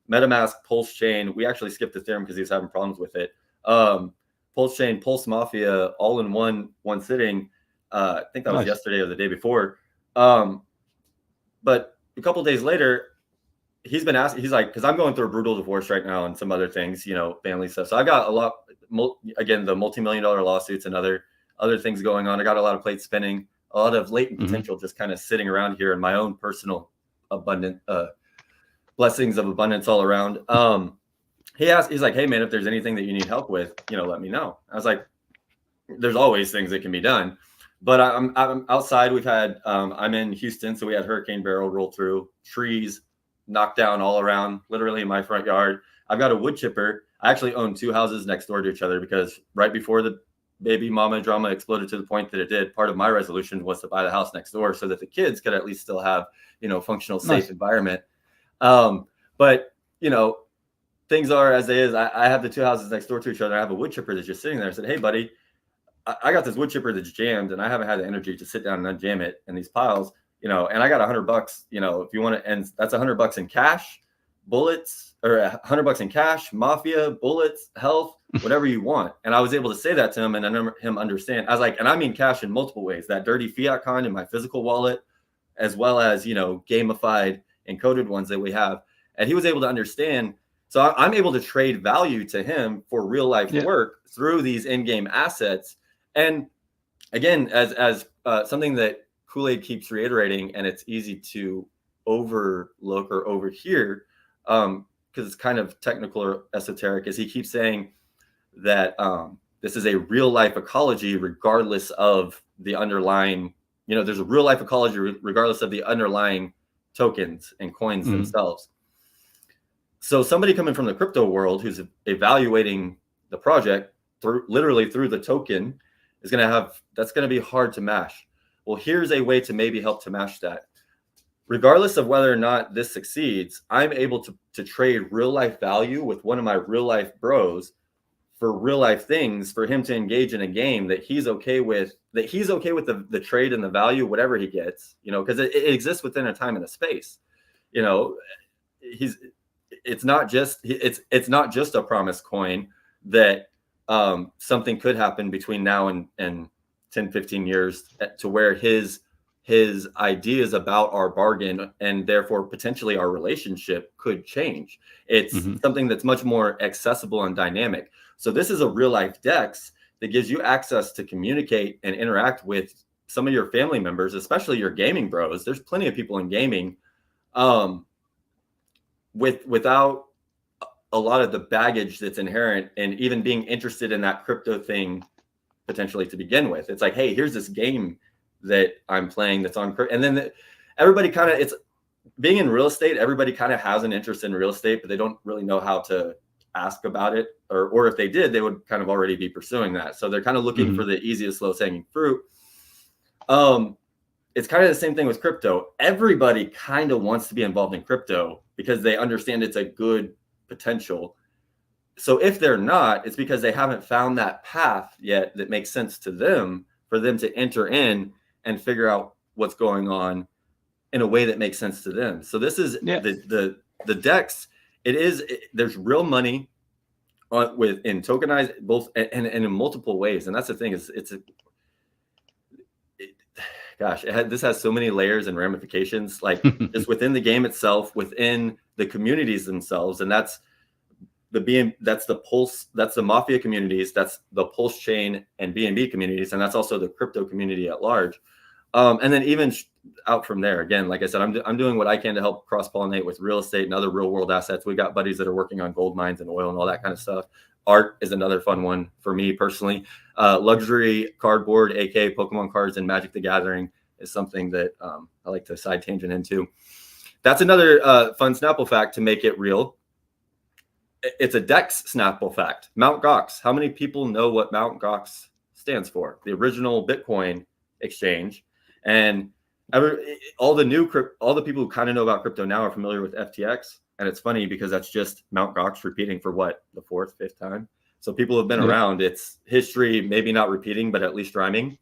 MetaMask, Pulse Chain. We actually skipped Ethereum because he was having problems with it. Pulse Chain, Pulse Mafia, all in one sitting. I think that was yesterday or the day before. But a couple of days later, he's been asking, he's like, because I'm going through a brutal divorce right now and some other things, family stuff. So I got a lot, again, the multi-million-dollar lawsuits and other things going on. I got a lot of plates spinning, a lot of latent potential just kind of sitting around here in my own personal abundant blessings of abundance all around. He's like, hey man, if there's anything that you need help with, let me know. I was like, there's always things that can be done, but I'm outside. We've had, I'm in Houston. So we had Hurricane Barrel roll through, trees knocked down all around, literally in my front yard. I've got a wood chipper. I actually own two houses next door to each other because right before the baby mama drama exploded to the point that it did, part of my resolution was to buy the house next door so that the kids could at least still have, functional, safe environment. But, things are as they is. I have the two houses next door to each other. I have a wood chipper that's just sitting there. I said, hey, buddy, I got this wood chipper that's jammed and I haven't had the energy to sit down and unjam it in these piles, and I got $100, if you want to, and that's $100 in cash, bullets, or $100 in cash, mafia, bullets, health, whatever you want. And I was able to say that to him and him understand. I was like, and I mean cash in multiple ways, that dirty fiat coin in my physical wallet, as well as, gamified encoded ones that we have. And he was able to understand. So I'm able to trade value to him for real life work through these in-game assets. And again, as something that Kool-Aid keeps reiterating, and it's easy to overlook or overhear because it's kind of technical or esoteric, is he keeps saying that this is a real life ecology regardless of the underlying, there's a real life ecology regardless of the underlying tokens and coins themselves. So somebody coming from the crypto world who's evaluating the project literally through the token is that's going to be hard to mash. Well, here's a way to maybe help to mash that. Regardless of whether or not this succeeds, I'm able to trade real life value with one of my real life bros for real life things, for him to engage in a game that he's okay with, the trade and the value, whatever he gets, because it exists within a time and a space. It's not just a promise coin that something could happen between now and 10, 15 years to where his ideas about our bargain and therefore potentially our relationship could change. It's something that's much more accessible and dynamic. So this is a real life DEX that gives you access to communicate and interact with some of your family members, especially your gaming bros. There's plenty of people in gaming without a lot of the baggage that's inherent in even being interested in that crypto thing potentially to begin with. It's like, hey, here's this game that I'm playing that's on, and then everybody kind of, it's being in real estate, everybody kind of has an interest in real estate, but they don't really know how to ask about it, or if they did, they would kind of already be pursuing that. So they're kind of looking for the easiest, lowest hanging fruit. It's kind of the same thing with crypto. Everybody kind of wants to be involved in crypto because they understand it's a good potential. So if they're not, it's because they haven't found that path yet that makes sense to them for them to enter in and figure out what's going on in a way that makes sense to them. So this is the DEX. There's real money in tokenized both and in multiple ways. And that's the thing, is gosh, this has so many layers and ramifications, like just within the game itself, within the communities themselves. And that's the Pulse, that's the Mafia communities, that's the Pulse chain and BNB communities, and that's also the crypto community at large. And then even out from there, again, like I said, I'm doing what I can to help cross-pollinate with real estate and other real-world assets. We've got buddies that are working on gold mines and oil and all that kind of stuff. Art is another fun one for me personally. Luxury cardboard, aka Pokemon cards, and Magic the Gathering is something that I like to side tangent into. That's another fun Snapple fact to make it real. It's a DEX Snapple fact. Mt. Gox. How many people know what Mt. Gox stands for? The original Bitcoin exchange. And all the people who kind of know about crypto now are familiar with FTX. And it's funny because that's just Mt. Gox repeating for what, the fourth, fifth time? So people have been around. It's history, maybe not repeating, but at least rhyming.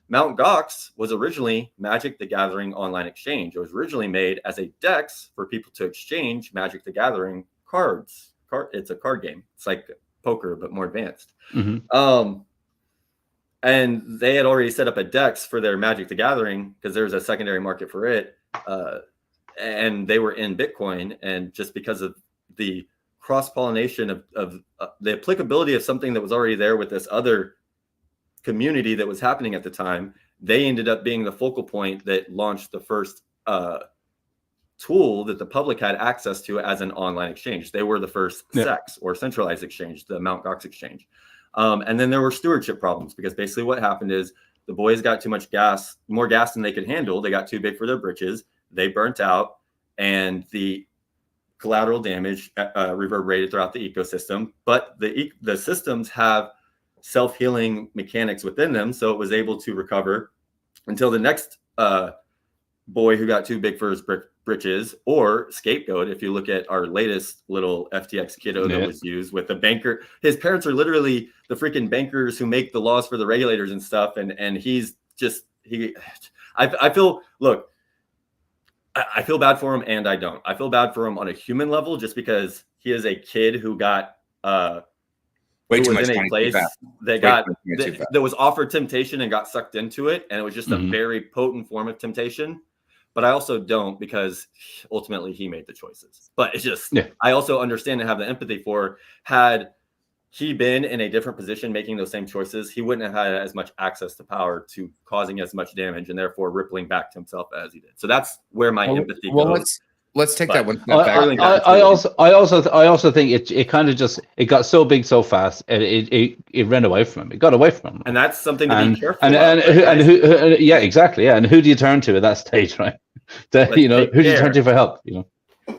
Mt. Gox was originally Magic the Gathering online exchange. It was originally made as a DEX for people to exchange Magic the Gathering cards. It's a card game. It's like poker, but more advanced. And they had already set up a DEX for their Magic the Gathering because there's a secondary market for it. And they were in Bitcoin. And just because of the cross-pollination of the applicability of something that was already there with this other community that was happening at the time, they ended up being the focal point that launched the first tool that the public had access to as an online exchange. They were the first SEX or centralized exchange, the Mt. Gox exchange. And then there were stewardship problems because basically what happened is the boys got too much gas, more gas than they could handle. They got too big for their britches. They burnt out, and the collateral damage reverberated throughout the ecosystem. But the systems have self-healing mechanics within them, so it was able to recover until the next boy who got too big for his britches, or scapegoat. If you look at our latest little FTX kiddo that was used with the banker, his parents are literally the freaking bankers who make the laws for the regulators and stuff. And he's just, I feel bad for him, and I don't. I feel bad for him on a human level just because he is a kid who got way too much in a place that was offered temptation and got sucked into it, and it was just a very potent form of temptation. But I also don't, because ultimately he made the choices. But it's just, I also understand and have the empathy for, had he been in a different position making those same choices, he wouldn't have had as much access to power to causing as much damage and therefore rippling back to himself as he did. So that's where my empathy goes. Let's take that one step back. I also think it kind of just, it got so big so fast, and it ran away from him. It got away from him, and that's something to be careful. And who, yeah, exactly, yeah. And who do you turn to at that stage, right? Who do you turn to for help?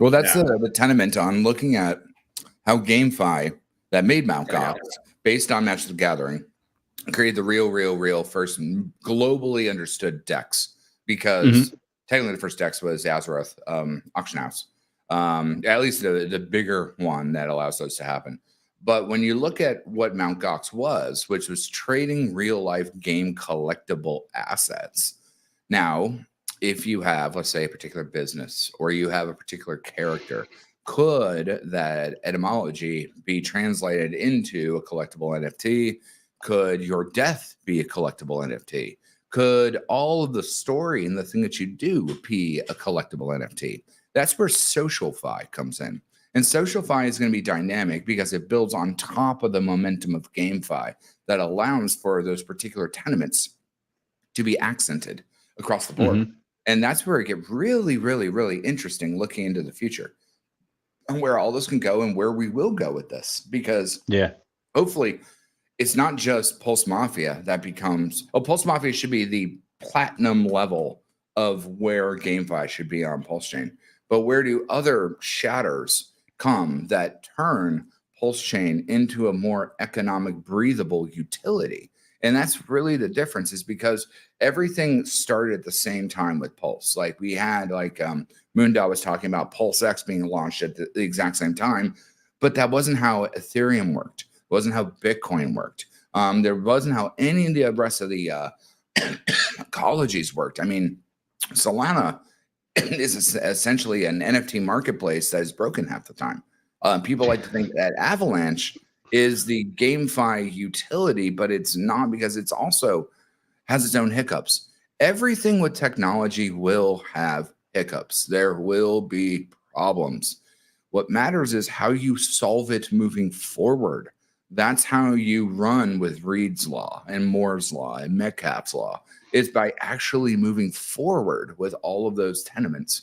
Well, that's the tenement on looking at how GameFi that made Mt. Gox, based on Magic the Gathering, created the real first globally understood DEX, because technically the first DEX was Azeroth Auction House, at least the bigger one that allows those to happen. But when you look at what Mt. Gox was, which was trading real life game collectible assets. Now, if you have, let's say, a particular business, or you have a particular character, could that etymology be translated into a collectible NFT? Could your death be a collectible NFT? Could all of the story and the thing that you do be a collectible NFT? That's where SocialFi comes in. And SocialFi is going to be dynamic because it builds on top of the momentum of GameFi that allows for those particular tenements to be accented across the board. And that's where it gets really interesting looking into the future and where all this can go and where we will go with this. Because hopefully it's not just Pulse Mafia that becomes, Pulse Mafia should be the platinum level of where GameFi should be on Pulse Chain. But where do other shatters come that turn Pulse Chain into a more economic, breathable utility? And that's really the difference, is because everything started at the same time with Pulse. Like we had, Moondot was talking about Pulse X being launched at the exact same time, but that wasn't how Ethereum worked. It wasn't how Bitcoin worked. There wasn't how any of the rest of the ecologies worked. I mean, Solana is essentially an NFT marketplace that is broken half the time. People like to think that Avalanche is the GameFi utility, but it's not, because it's also has its own hiccups. Everything with technology will have hiccups. There will be problems. What matters is how you solve it moving forward. That's how you run with Reed's law and Moore's law and Metcalfe's law, is by actually moving forward with all of those tenements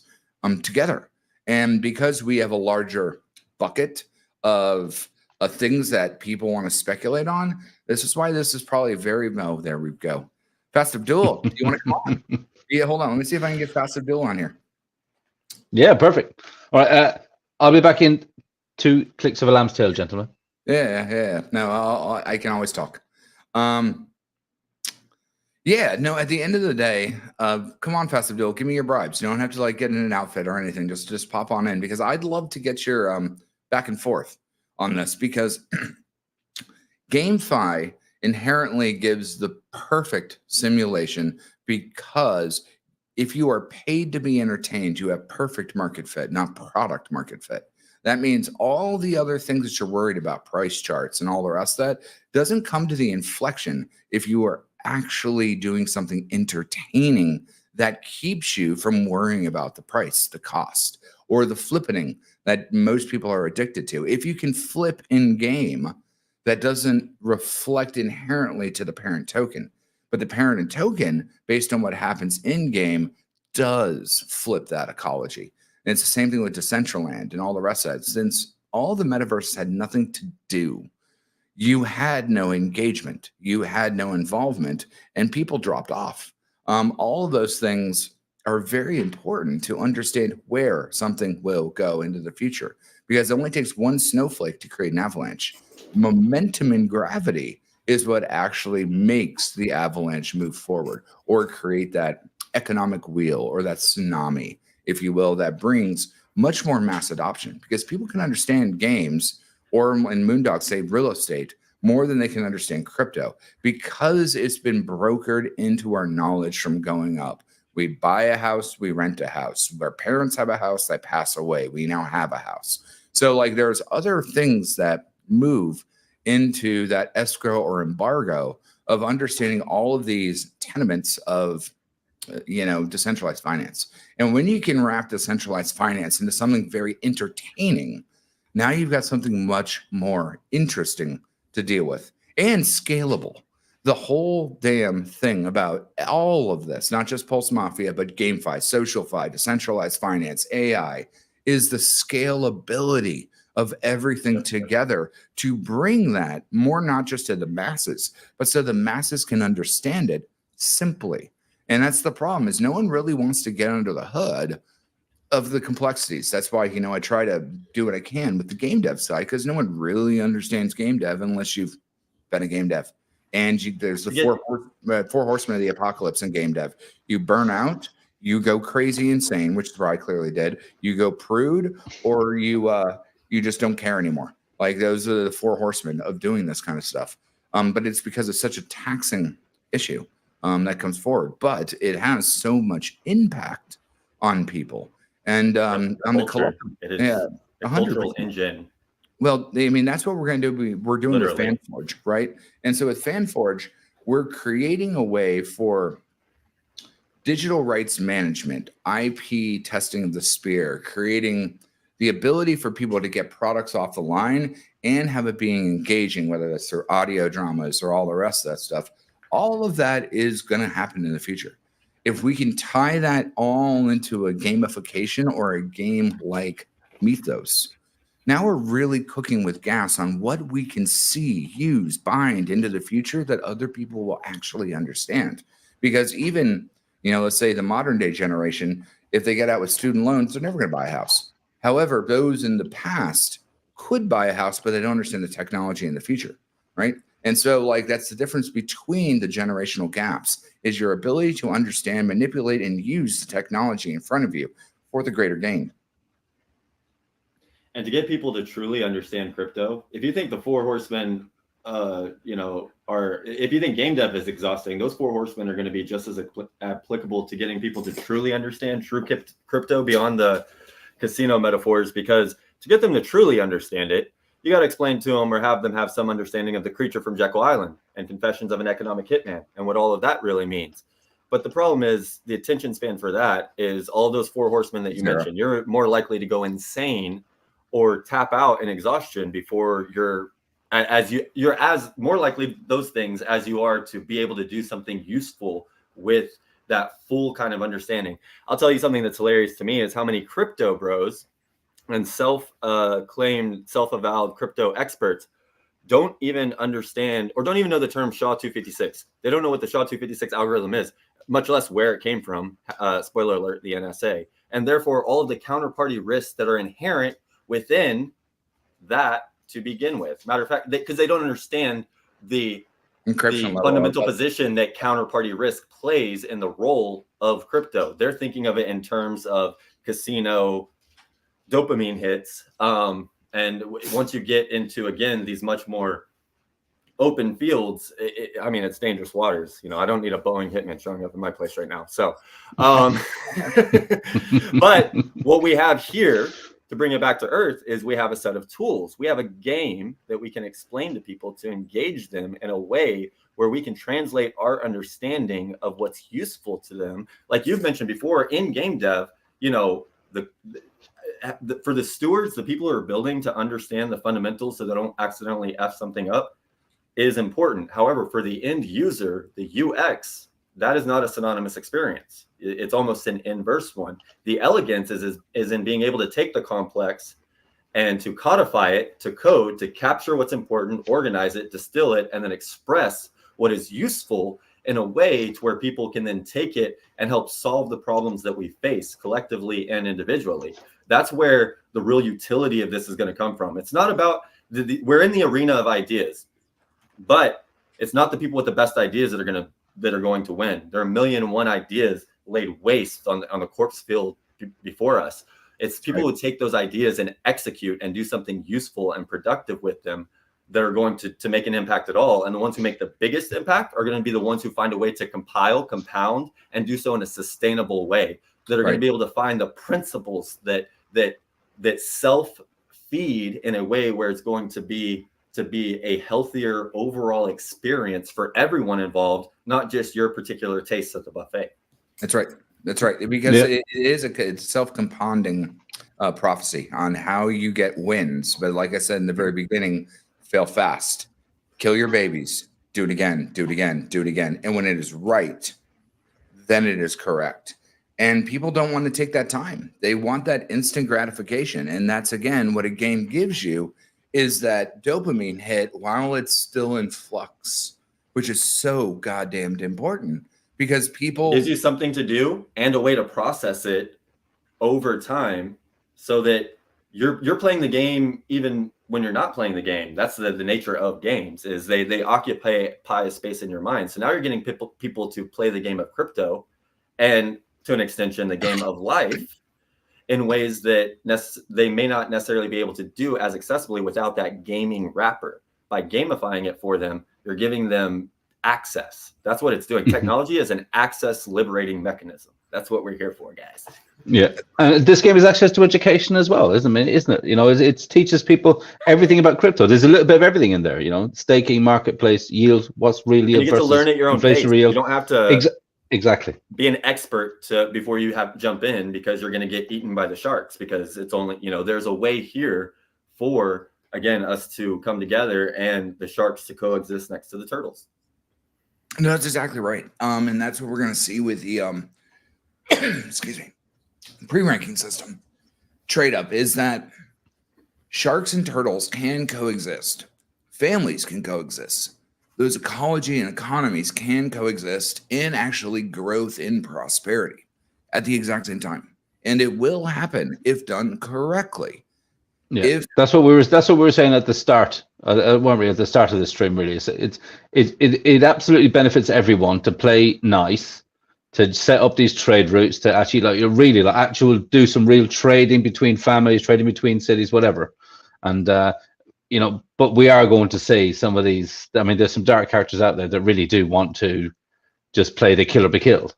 together. And because we have a larger bucket of things that people want to speculate on, this is why this is probably very, oh, there we go. Fast Abdul, do you want to come on? Yeah, hold on. Let me see if I can get Fast Abdul on here. Yeah, perfect. All right, I'll be back in 2 clicks of a lamb's tail, gentlemen. Yeah. No, I can always talk. Yeah, no, at the end of the day, come on, Fast Abdul, give me your bribes. You don't have to like get in an outfit or anything. Just pop on in, because I'd love to get your back and forth on this, because GameFi inherently gives the perfect simulation, because if you are paid to be entertained, you have perfect market fit, not product market fit. That means all the other things that you're worried about, price charts and all the rest of that, doesn't come to the inflection if you are actually doing something entertaining that keeps you from worrying about the price, the cost, or the flippening that most people are addicted to. If you can flip in game, that doesn't reflect inherently to the parent token, but the parent token, based on what happens in game, does flip that ecology. And it's the same thing with Decentraland and all the rest of it. Since all the metaverses had nothing to do, you had no engagement, you had no involvement, and people dropped off. All of those things are very important to understand where something will go into the future, because it only takes one snowflake to create an avalanche. Momentum and gravity is what actually makes the avalanche move forward, or create that economic wheel, or that tsunami, if you will, that brings much more mass adoption, because people can understand games, or in Moondog say real estate, more than they can understand crypto, because it's been brokered into our knowledge from growing up. We buy a house, we rent a house. Our parents have a house, they pass away. We now have a house. So like there's other things that move into that escrow or embargo of understanding all of these tenements of decentralized finance. And when you can wrap decentralized finance into something very entertaining, now you've got something much more interesting to deal with and scalable. The whole damn thing about all of this, not just Pulse Mafia, but GameFi, SocialFi, decentralized finance, AI, is the scalability of everything together to bring that more, not just to the masses, but so the masses can understand it simply. And that's the problem, is no one really wants to get under the hood of the complexities. That's why, I try to do what I can with the game dev side, because no one really understands game dev unless you've been a game dev. And there's the four horsemen of the apocalypse in game dev. You burn out, you go crazy insane, which is what I clearly did. You go prude, or you just don't care anymore. Like those are the four horsemen of doing this kind of stuff. But it's because it's such a taxing issue that comes forward. But it has so much impact on people. And on the collective, it is a cultural engine. Well, that's what we're going to do. We're doing Literally. with FanForge, right? And so with FanForge, we're creating a way for digital rights management, IP testing of the spear, creating the ability for people to get products off the line and have it being engaging, whether that's through audio dramas or all the rest of that stuff. All of that is going to happen in the future. If we can tie that all into a gamification or a game like Mythos, now we're really cooking with gas on what we can see, use, bind into the future that other people will actually understand. Because even, let's say the modern day generation, if they get out with student loans, they're never going to buy a house. However, those in the past could buy a house, but they don't understand the technology in the future, right? And so that's the difference between the generational gaps, is your ability to understand, manipulate, and use the technology in front of you for the greater gain. And to get people to truly understand crypto, if you think the four horsemen, if you think game dev is exhausting, those four horsemen are going to be just as applicable to getting people to truly understand true crypto beyond the casino metaphors. Because to get them to truly understand it, you got to explain to them or have them have some understanding of the creature from Jekyll Island and Confessions of an Economic Hitman and what all of that really means. But the problem is the attention span for that is all those 4 horsemen that you mentioned. You're more likely to go insane or tap out in exhaustion before you're as more likely those things as you are to be able to do something useful with that full kind of understanding. I'll tell you something that's hilarious to me is how many crypto bros and self-claimed, self-avowed crypto experts don't even understand or don't even know the term SHA-256. They don't know what the SHA-256 algorithm is, much less where it came from. Spoiler alert, the NSA. And therefore, all of the counterparty risks that are inherent within that to begin with. Matter of fact, because they don't understand the fundamental position that counterparty risk plays in the role of crypto. They're thinking of it in terms of casino dopamine hits. And once you get into, again, these much more open fields, I mean, it's dangerous waters. You know, I don't need a Boeing hitman showing up in my place right now. So, but what we have here, to bring it back to earth, is we have a set of tools. We have a game that we can explain to people to engage them in a way where we can translate our understanding of what's useful to them. Like you've mentioned before, in game dev, you know, for the stewards, the people who are building, to understand the fundamentals so they don't accidentally F something up is important. However, for the end user, the UX, that is not a synonymous experience. It's almost an inverse one. The elegance is in being able to take the complex and to codify it, to code, to capture what's important, organize it, distill it, and then express what is useful in a way to where people can then take it and help solve the problems that we face collectively and individually. That's where the real utility of this is going to come from. It's not about we're in the arena of ideas, but it's not the people with the best ideas that are going to win. There are 1,000,001 ideas laid waste on the corpse field before us. It's people who take those ideas and execute and do something useful and productive with them that are going to make an impact at all. And the ones who make the biggest impact are going to be the ones who find a way to compile, compound, and do so in a sustainable way, that are going to be able to find the principles that self-feed in a way where it's going to be a healthier overall experience for everyone involved, not just your particular taste at the buffet. That's right. That's right. Because it's self-compounding prophecy on how you get wins. But like I said in the very beginning, fail fast, kill your babies, do it again, do it again, do it again. And when it is right, then it is correct. And people don't want to take that time. They want that instant gratification. And that's, again, what a game gives you, is that dopamine hit while it's still in flux, which is so goddamn important, because people... Gives you something to do and a way to process it over time, so that you're playing the game even when you're not playing the game. That's the nature of games, is they occupy a space in your mind. So now you're getting people to play the game of crypto, and to an extension, the game of life, in ways that they may not necessarily be able to do as accessibly without that gaming wrapper. By gamifying it for them, you're giving them access. That's what it's doing. Technology is an access liberating mechanism. That's what we're here for, guys. Yeah, and this game is access to education as well, isn't it? You know, it teaches people everything about crypto. There's a little bit of everything in there. You know, staking, marketplace, yield, what's real yield, you get to learn at your own pace. You don't have to exactly be an expert before you jump in, because you're going to get eaten by the sharks. Because it's only, you know, there's a way here for, again, us to come together and the sharks to coexist next to the turtles. No, that's exactly right. And that's what we're going to see with the excuse me, pre-ranking system trade up, is that sharks and turtles can coexist. Families can coexist. Those ecology and economies can coexist in actually growth in prosperity at the exact same time. And it will happen if done correctly. Yeah, that's what we were saying at the start. Weren't we, at the start of the stream? Really, it absolutely benefits everyone to play nice, to set up these trade routes, to actually do some real trading between families, trading between cities, whatever. And you know, but we are going to see some of these. I mean, there's some dark characters out there that really do want to just play the kill or be killed.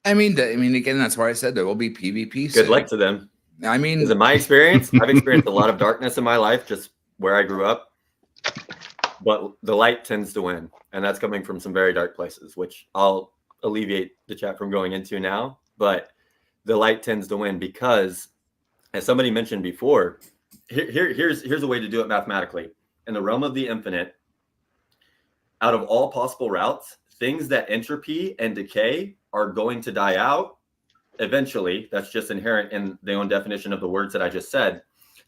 I mean, again, that's why I said there will be PvP. Good luck to them. I mean, in my experience, I've experienced a lot of darkness in my life, just where I grew up. But the light tends to win, and that's coming from some very dark places, which I'll alleviate the chat from going into now, but the light tends to win because, as somebody mentioned before, here's a way to do it mathematically. In the realm of the infinite, out of all possible routes, things that entropy and decay are going to die out eventually. That's just inherent in the own definition of the words that I just said.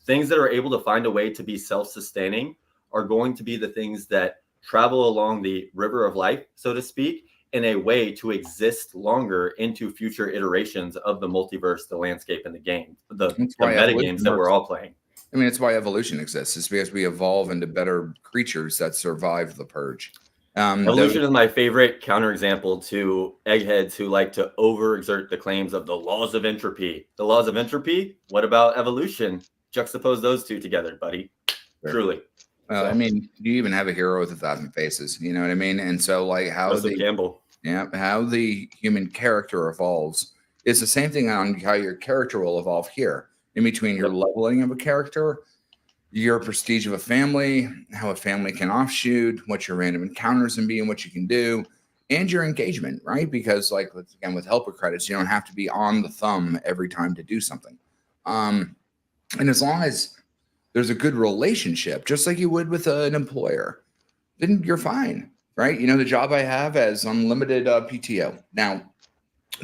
Things that are able to find a way to be self-sustaining are going to be the things that travel along the river of life, so to speak, in a way to exist longer into future iterations of the multiverse, the landscape, and the game, the meta games that we're all playing. I mean, it's why evolution exists. It's because we evolve into better creatures that survive the purge. Evolution is my favorite counterexample to eggheads who like to overexert the claims of the laws of entropy. The laws of entropy, what about evolution? Juxtapose those two together, buddy. Sure. Truly. So. I mean, you even have a hero with 1,000 faces. You know what I mean? And so, like, how the human character evolves is the same thing on how your character will evolve here. In between your leveling of a character, your prestige of a family, how a family can offshoot, what your random encounters can be and what you can do, and your engagement, right? Because, like, again, with helper credits, you don't have to be on the thumb every time to do something. And as long as there's a good relationship, just like you would with an employer, then you're fine, right? You know, the job I have has unlimited PTO. Now,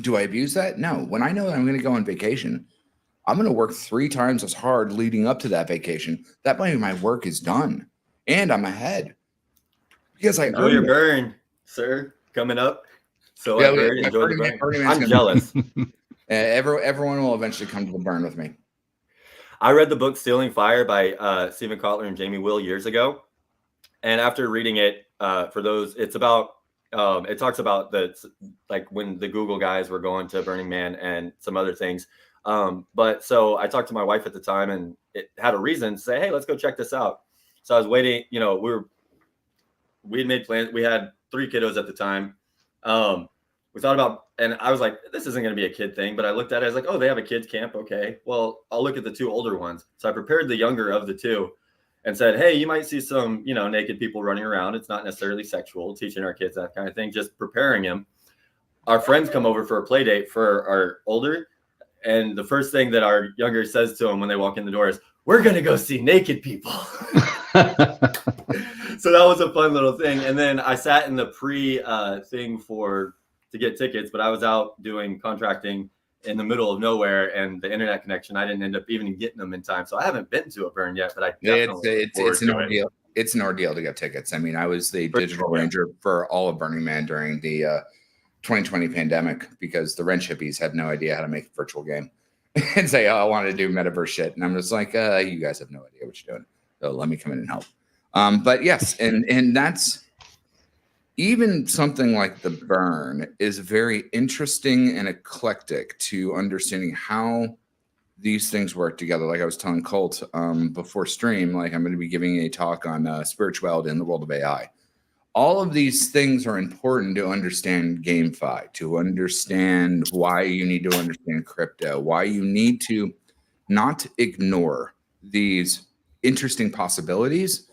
do I abuse that? No. When I know that I'm going to go on vacation, I'm going to work 3 times as hard leading up to that vacation. That way my work is done and I'm ahead. Because I enjoy your burn, sir, coming up. So yeah, enjoy the burn. I'm jealous. Everyone will eventually come to the burn with me. I read the book Stealing Fire by Stephen Kotler and Jamie Will years ago. And after reading it, for those, it's about, it talks about like when the Google guys were going to Burning Man and some other things. But so I talked to my wife at the time and it had a reason to say, hey, let's go check this out. So I was waiting, you know, we had made plans. We had 3 kiddos at the time. We thought about, and I was like, this isn't going to be a kid thing, but I looked at it. I was like, oh, they have a kids camp. Okay, well, I'll look at the 2 older ones. So I prepared the younger of the 2 and said, hey, you might see some, you know, naked people running around. It's not necessarily sexual, teaching our kids that kind of thing, just preparing them. Our friends come over for a play date for our older. And the first thing that our younger says to them when they walk in the door is, we're going to go see naked people. So that was a fun little thing. And then I sat in the thing to get tickets, but I was out doing contracting in the middle of nowhere and the internet connection, I didn't end up even getting them in time. So I haven't been to a burn yet, but I definitely it's an ordeal. It's an ordeal to get tickets. I mean, I was the digital ranger for all of Burning Man during the 2020 pandemic because the wrench hippies had no idea how to make a virtual game and say, oh, I want to do metaverse shit. And I'm just like, you guys have no idea what you're doing. So let me come in and help. But yes, and that's even something like the burn is very interesting and eclectic to understanding how these things work together. Like I was telling Colt before stream, like I'm going to be giving a talk on spirituality in the world of AI. All of these things are important to understand GameFi, to understand why you need to understand crypto, why you need to not ignore these interesting possibilities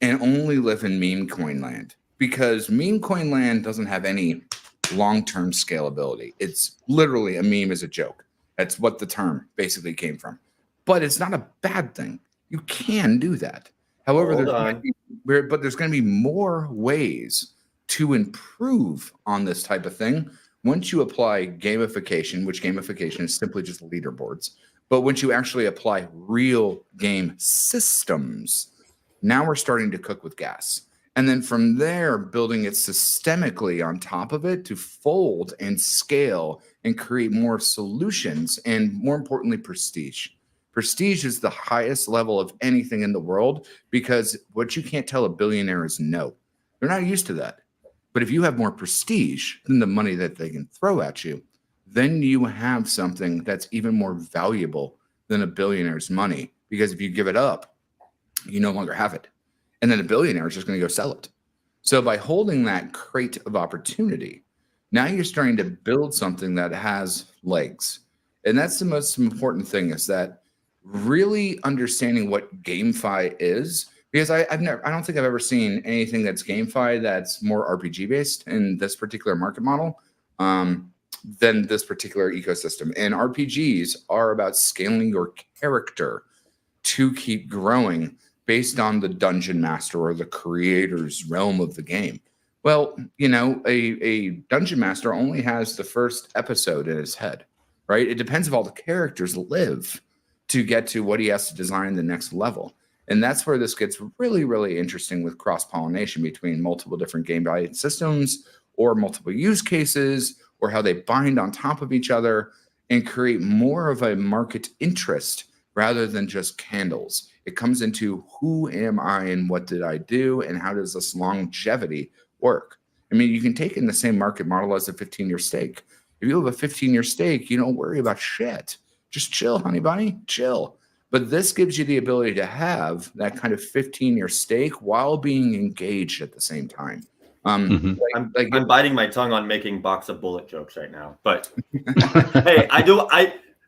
and only live in meme coin land. Because meme coin land doesn't have any long-term scalability. It's literally a meme is a joke. That's what the term basically came from. But it's not a bad thing. You can do that. However, there's going to be more ways to improve on this type of thing once you apply gamification, which gamification is simply just leaderboards. But once you actually apply real game systems, now we're starting to cook with gas. And then from there, building it systemically on top of it to fold and scale and create more solutions and, more importantly, prestige. Prestige is the highest level of anything in the world because what you can't tell a billionaire is no. They're not used to that. But if you have more prestige than the money that they can throw at you, then you have something that's even more valuable than a billionaire's money. Because if you give it up, you no longer have it. And then a billionaire is just going to go sell it. So by holding that crate of opportunity, now you're starting to build something that has legs. And that's the most important thing, is that really understanding what GameFi is. Because I don't think I've ever seen anything that's GameFi that's more RPG based in this particular market model. than this particular ecosystem. And RPGs are about scaling your character to keep growing based on the dungeon master or the creator's realm of the game. Well, you know, a dungeon master only has the first episode in his head, right? It depends if all the characters live to get to what he has to design the next level. And that's where this gets really, really interesting with cross-pollination between multiple different game systems or multiple use cases, or how they bind on top of each other and create more of a market interest rather than just candles. It comes into who am I and what did I do and how does this longevity work? I mean, you can take in the same market model as a 15-year stake. If you have a 15-year stake, you don't worry about shit. Just chill, honey bunny, chill. But this gives you the ability to have that kind of 15-year stake while being engaged at the same time. I'm biting my tongue on making box of bullet jokes right now, but hey,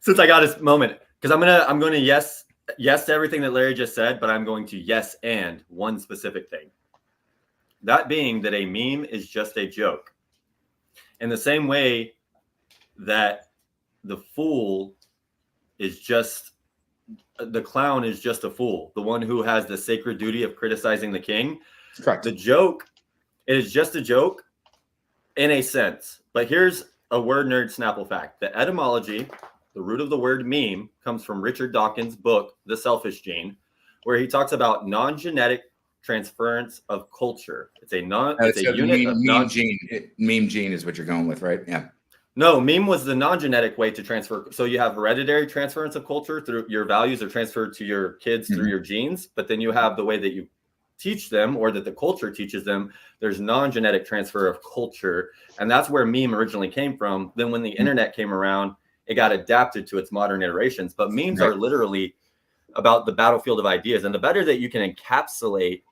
since I got this moment, because I'm going to yes to everything that Larry just said, but I'm going to yes and one specific thing. That being that a meme is just a joke. In the same way that the fool is just the clown is just a fool, the one who has the sacred duty of criticizing the king. Correct. The joke, it is just a joke in a sense. But here's a word nerd Snapple fact. The etymology, the root of the word meme, comes from Richard Dawkins' book, The Selfish Gene, where he talks about non-genetic transference of culture. It's a unit of meme gene. Meme gene is what you're going with, right? Yeah. No, meme was the non-genetic way to transfer. So you have hereditary transference of culture through your values are transferred to your kids through your genes, but then you have the way that you teach them or that the culture teaches them. There's non-genetic transfer of culture. And that's where meme originally came from. Then when the internet came around, it got adapted to its modern iterations. But memes are literally about the battlefield of ideas. And the better that you can encapsulate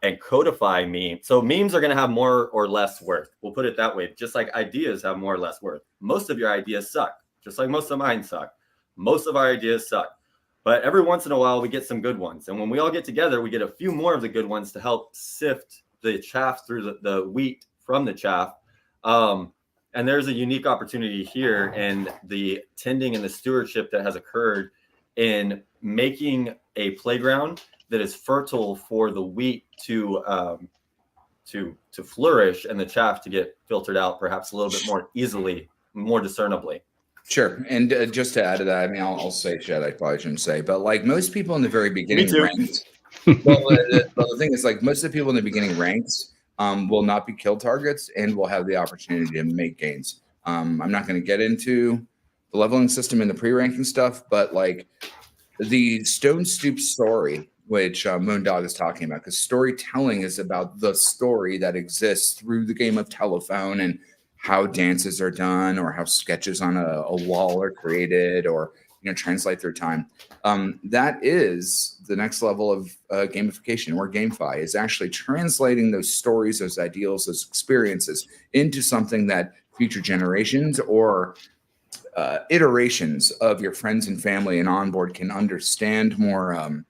and codify memes. So memes are going to have more or less worth. We'll put it that way. Just like ideas have more or less worth. Most of your ideas suck. Just like most of mine suck. Most of our ideas suck. But every once in a while, we get some good ones. And when we all get together, we get a few more of the good ones to help sift the chaff through the wheat from the chaff. And there's a unique opportunity here in the tending and the stewardship that has occurred in making a playground that is fertile for the wheat to flourish and the chaff to get filtered out perhaps a little bit more easily, more discernibly. Sure. And just to add to that, I mean, I'll say shit I probably shouldn't say, but like most people in the very beginning ranks, the thing is, like, most of the people in the beginning ranks will not be kill targets and will have the opportunity to make gains. I'm not going to get into the leveling system and the pre-ranking stuff, but like the Stone Stoop story, which Moondog is talking about, because storytelling is about the story that exists through the game of telephone and how dances are done or how sketches on a wall are created or, you know, translate through time. That is the next level of gamification or GameFi, is actually translating those stories, those ideals, those experiences into something that future generations or iterations of your friends and family and onboard can understand more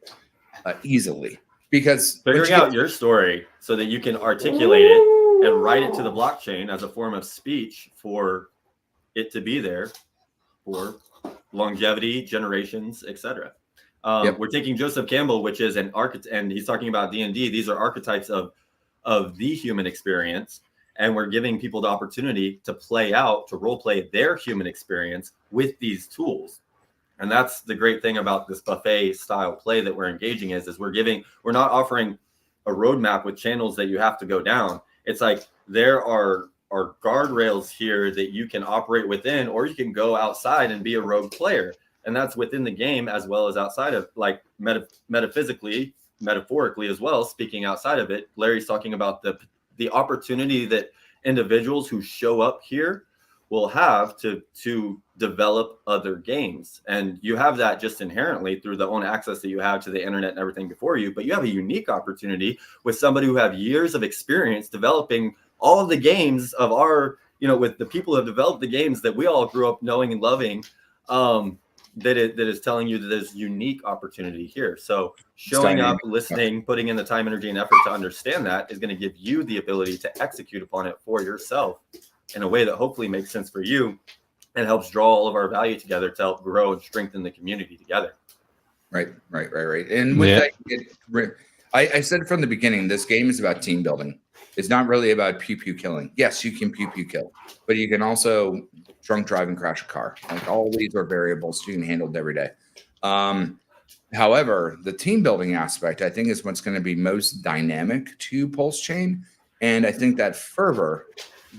easily. Because figuring out your story so that you can articulate it and write it to the blockchain as a form of speech for it to be there for longevity, generations, etc. We're taking Joseph Campbell, which is an archetype, and he's talking about D&D. These are archetypes of the human experience, and we're giving people the opportunity to play out, to role play their human experience with these tools. And that's the great thing about this buffet style play that we're engaging is we're not offering a roadmap with channels that you have to go down. It's like there are guardrails here that you can operate within, or you can go outside and be a rogue player. And that's within the game as well as outside of, like, metaphorically as well, speaking outside of it. Larry's talking about the opportunity that individuals who show up here will have to develop other games. And you have that just inherently through the own access that you have to the internet and everything before you, but you have a unique opportunity with somebody who have years of experience developing all of the games of our, with the people who have developed the games that we all grew up knowing and loving, that is telling you that there's unique opportunity here. So showing up, listening, putting in the time, energy, and effort to understand that is going to give you the ability to execute upon it for yourself. in a way that hopefully makes sense for you and helps draw all of our value together to help grow and strengthen the community together. Right. And with that, I said from the beginning, this game is about team building. It's not really about pew killing. Yes, you can pew kill, but you can also drunk drive and crash a car. Like, all of these are variables you can handle every day. However, the team building aspect, I think, is what's going to be most dynamic to Pulse Chain. And I think that fervor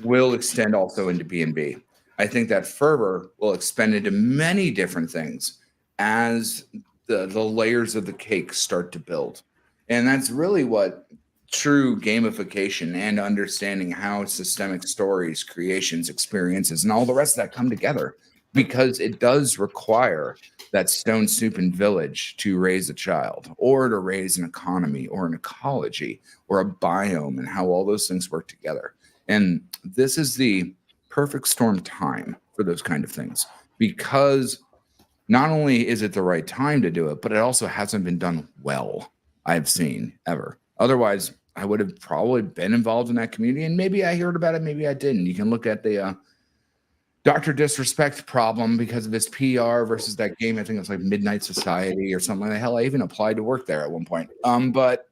will extend also into BNB. I think that fervor will expand into many different things as the layers of the cake start to build. And that's really what true gamification and understanding how systemic stories, creations, experiences, and all the rest of that come together, because it does require that stone soup and village to raise a child, or to raise an economy or an ecology or a biome, and how all those things work together. And this is the perfect storm time for those kind of things, because not only is it the right time to do it, but it also hasn't been done well, I've seen, ever. Otherwise, I would have probably been involved in that community, and maybe I heard about it, maybe I didn't. You can look at the Dr. Disrespect problem because of his PR versus that game. I think it's like Midnight Society or something. The hell, I even applied to work there at one point. But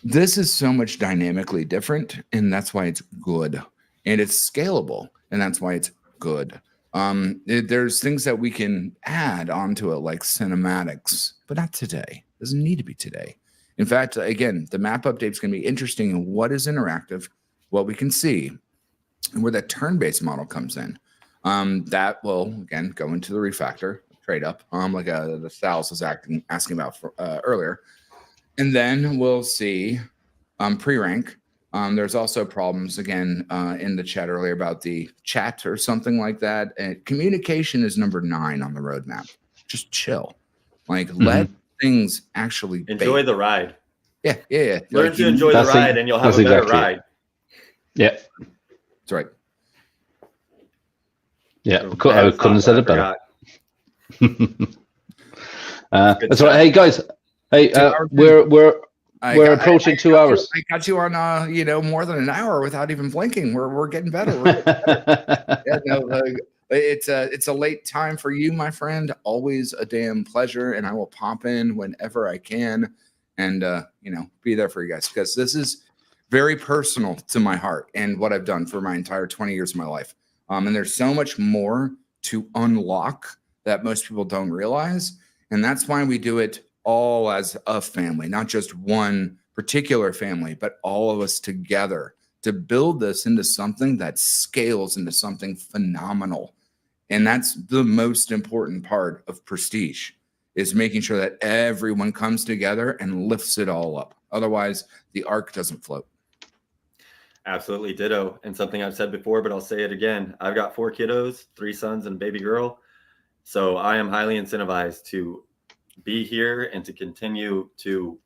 this is so much dynamically different, and that's why it's good. And it's scalable, and that's why it's good. There's things that we can add onto it, like cinematics, but not today. It doesn't need to be today. In fact, again, the map update is going to be interesting in what is interactive, what we can see, and where that turn-based model comes in. That will, again, go into the refactor trade up, like the Styles was asking about earlier. And then we'll see pre-rank. There's also problems, again, in the chat earlier about the chat or something like that. And communication is number 9 on the roadmap. Just chill. Like, let things actually enjoy the ride. Yeah. Learn to enjoy the ride, and you'll have a better ride. Yeah. That's right. Yeah, I couldn't have said it better. That's right. Hey guys, we're approaching 2 hours. I got you on more than an hour without even blinking. We're getting better. We're getting better. It's a late time for you, my friend. Always a damn pleasure, and I will pop in whenever I can, and be there for you guys, because this is very personal to my heart and what I've done for my entire 20 years of my life. And there's so much more to unlock that most people don't realize. And that's why we do it all as a family, not just one particular family, but all of us together to build this into something that scales into something phenomenal. And that's the most important part of Prestige, is making sure that everyone comes together and lifts it all up. Otherwise, the arc doesn't float. Absolutely ditto. And something I've said before, but I'll say it again. I've got 4 kiddos, 3 sons and a baby girl. So I am highly incentivized to be here and to continue to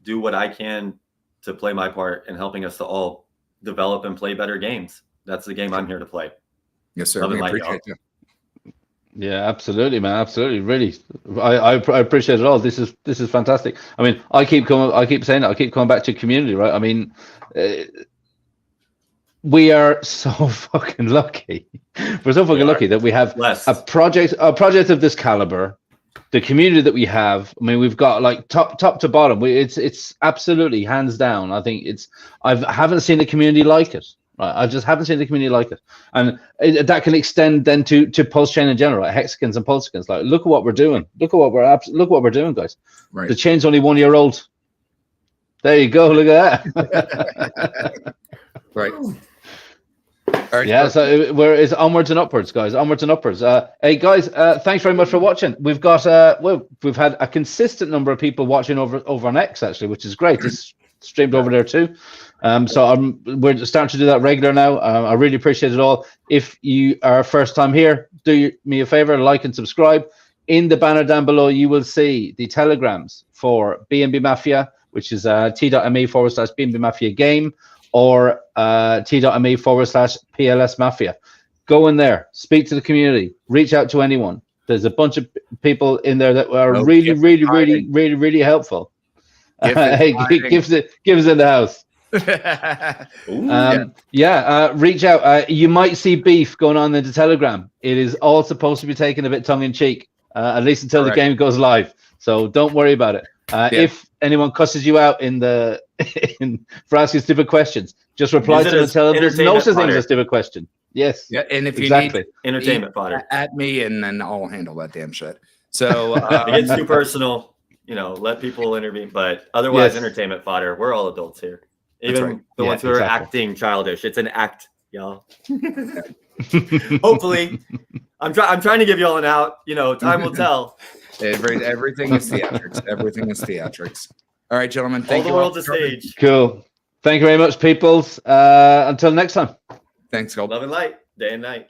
do what I can to play my part in helping us to all develop and play better games. That's the game I'm here to play. Yes, sir. We appreciate it. Yeah, absolutely, man. Absolutely, really. I appreciate it all. This is fantastic. I mean, I keep saying it. I keep coming back to community, right? I mean, we are so fucking lucky. We're so fucking lucky that we have a project of this caliber. The community that we have, I mean, we've got like top to bottom. It's absolutely hands down. I think I haven't seen a community like it. Right? I just haven't seen the community like it, and that can extend then to Pulse Chain in general, like Hexicans and Pulsicans. Like, look at what we're doing. Look at what we're doing, guys. Right. The chain's only 1 year old. There you go. Look at that. Right. Yeah, so it's onwards and upwards, guys. Onwards and upwards. Hey, guys, thanks very much for watching. We've got we've had a consistent number of people watching over on X, actually, which is great. It's streamed over there too. So we're starting to do that regular now. I really appreciate it all. If you are first time here, do me a favor, like and subscribe. In the banner down below, you will see the telegrams for BNB Mafia, which is t.me/BNB Mafia game, or t.me/PLS Mafia. Go in there, speak to the community, reach out to anyone. There's a bunch of people in there that are really helpful. Hey, give us in the house. Reach out. You might see beef going on in the Telegram. It is all supposed to be taken a bit tongue in cheek, at least until the game goes live. So don't worry about it. If anyone cusses you out for asking stupid questions, just reply to them and tell them there's no such thing as a stupid question. Yes. Yeah, and if you need entertainment fodder, at me, and then I'll handle that damn shit. So if it gets too personal, let people intervene. But otherwise, entertainment fodder. We're all adults here. Even the ones who are acting childish. It's an act, y'all. Hopefully, I'm trying to give y'all an out. Time will tell. Everything is theatrics. Everything is theatrics. All right, gentlemen. Thank you. All the world's a stage. Cool. Thank you very much, peoples. Until next time. Thanks, Gold. Love and light, day and night.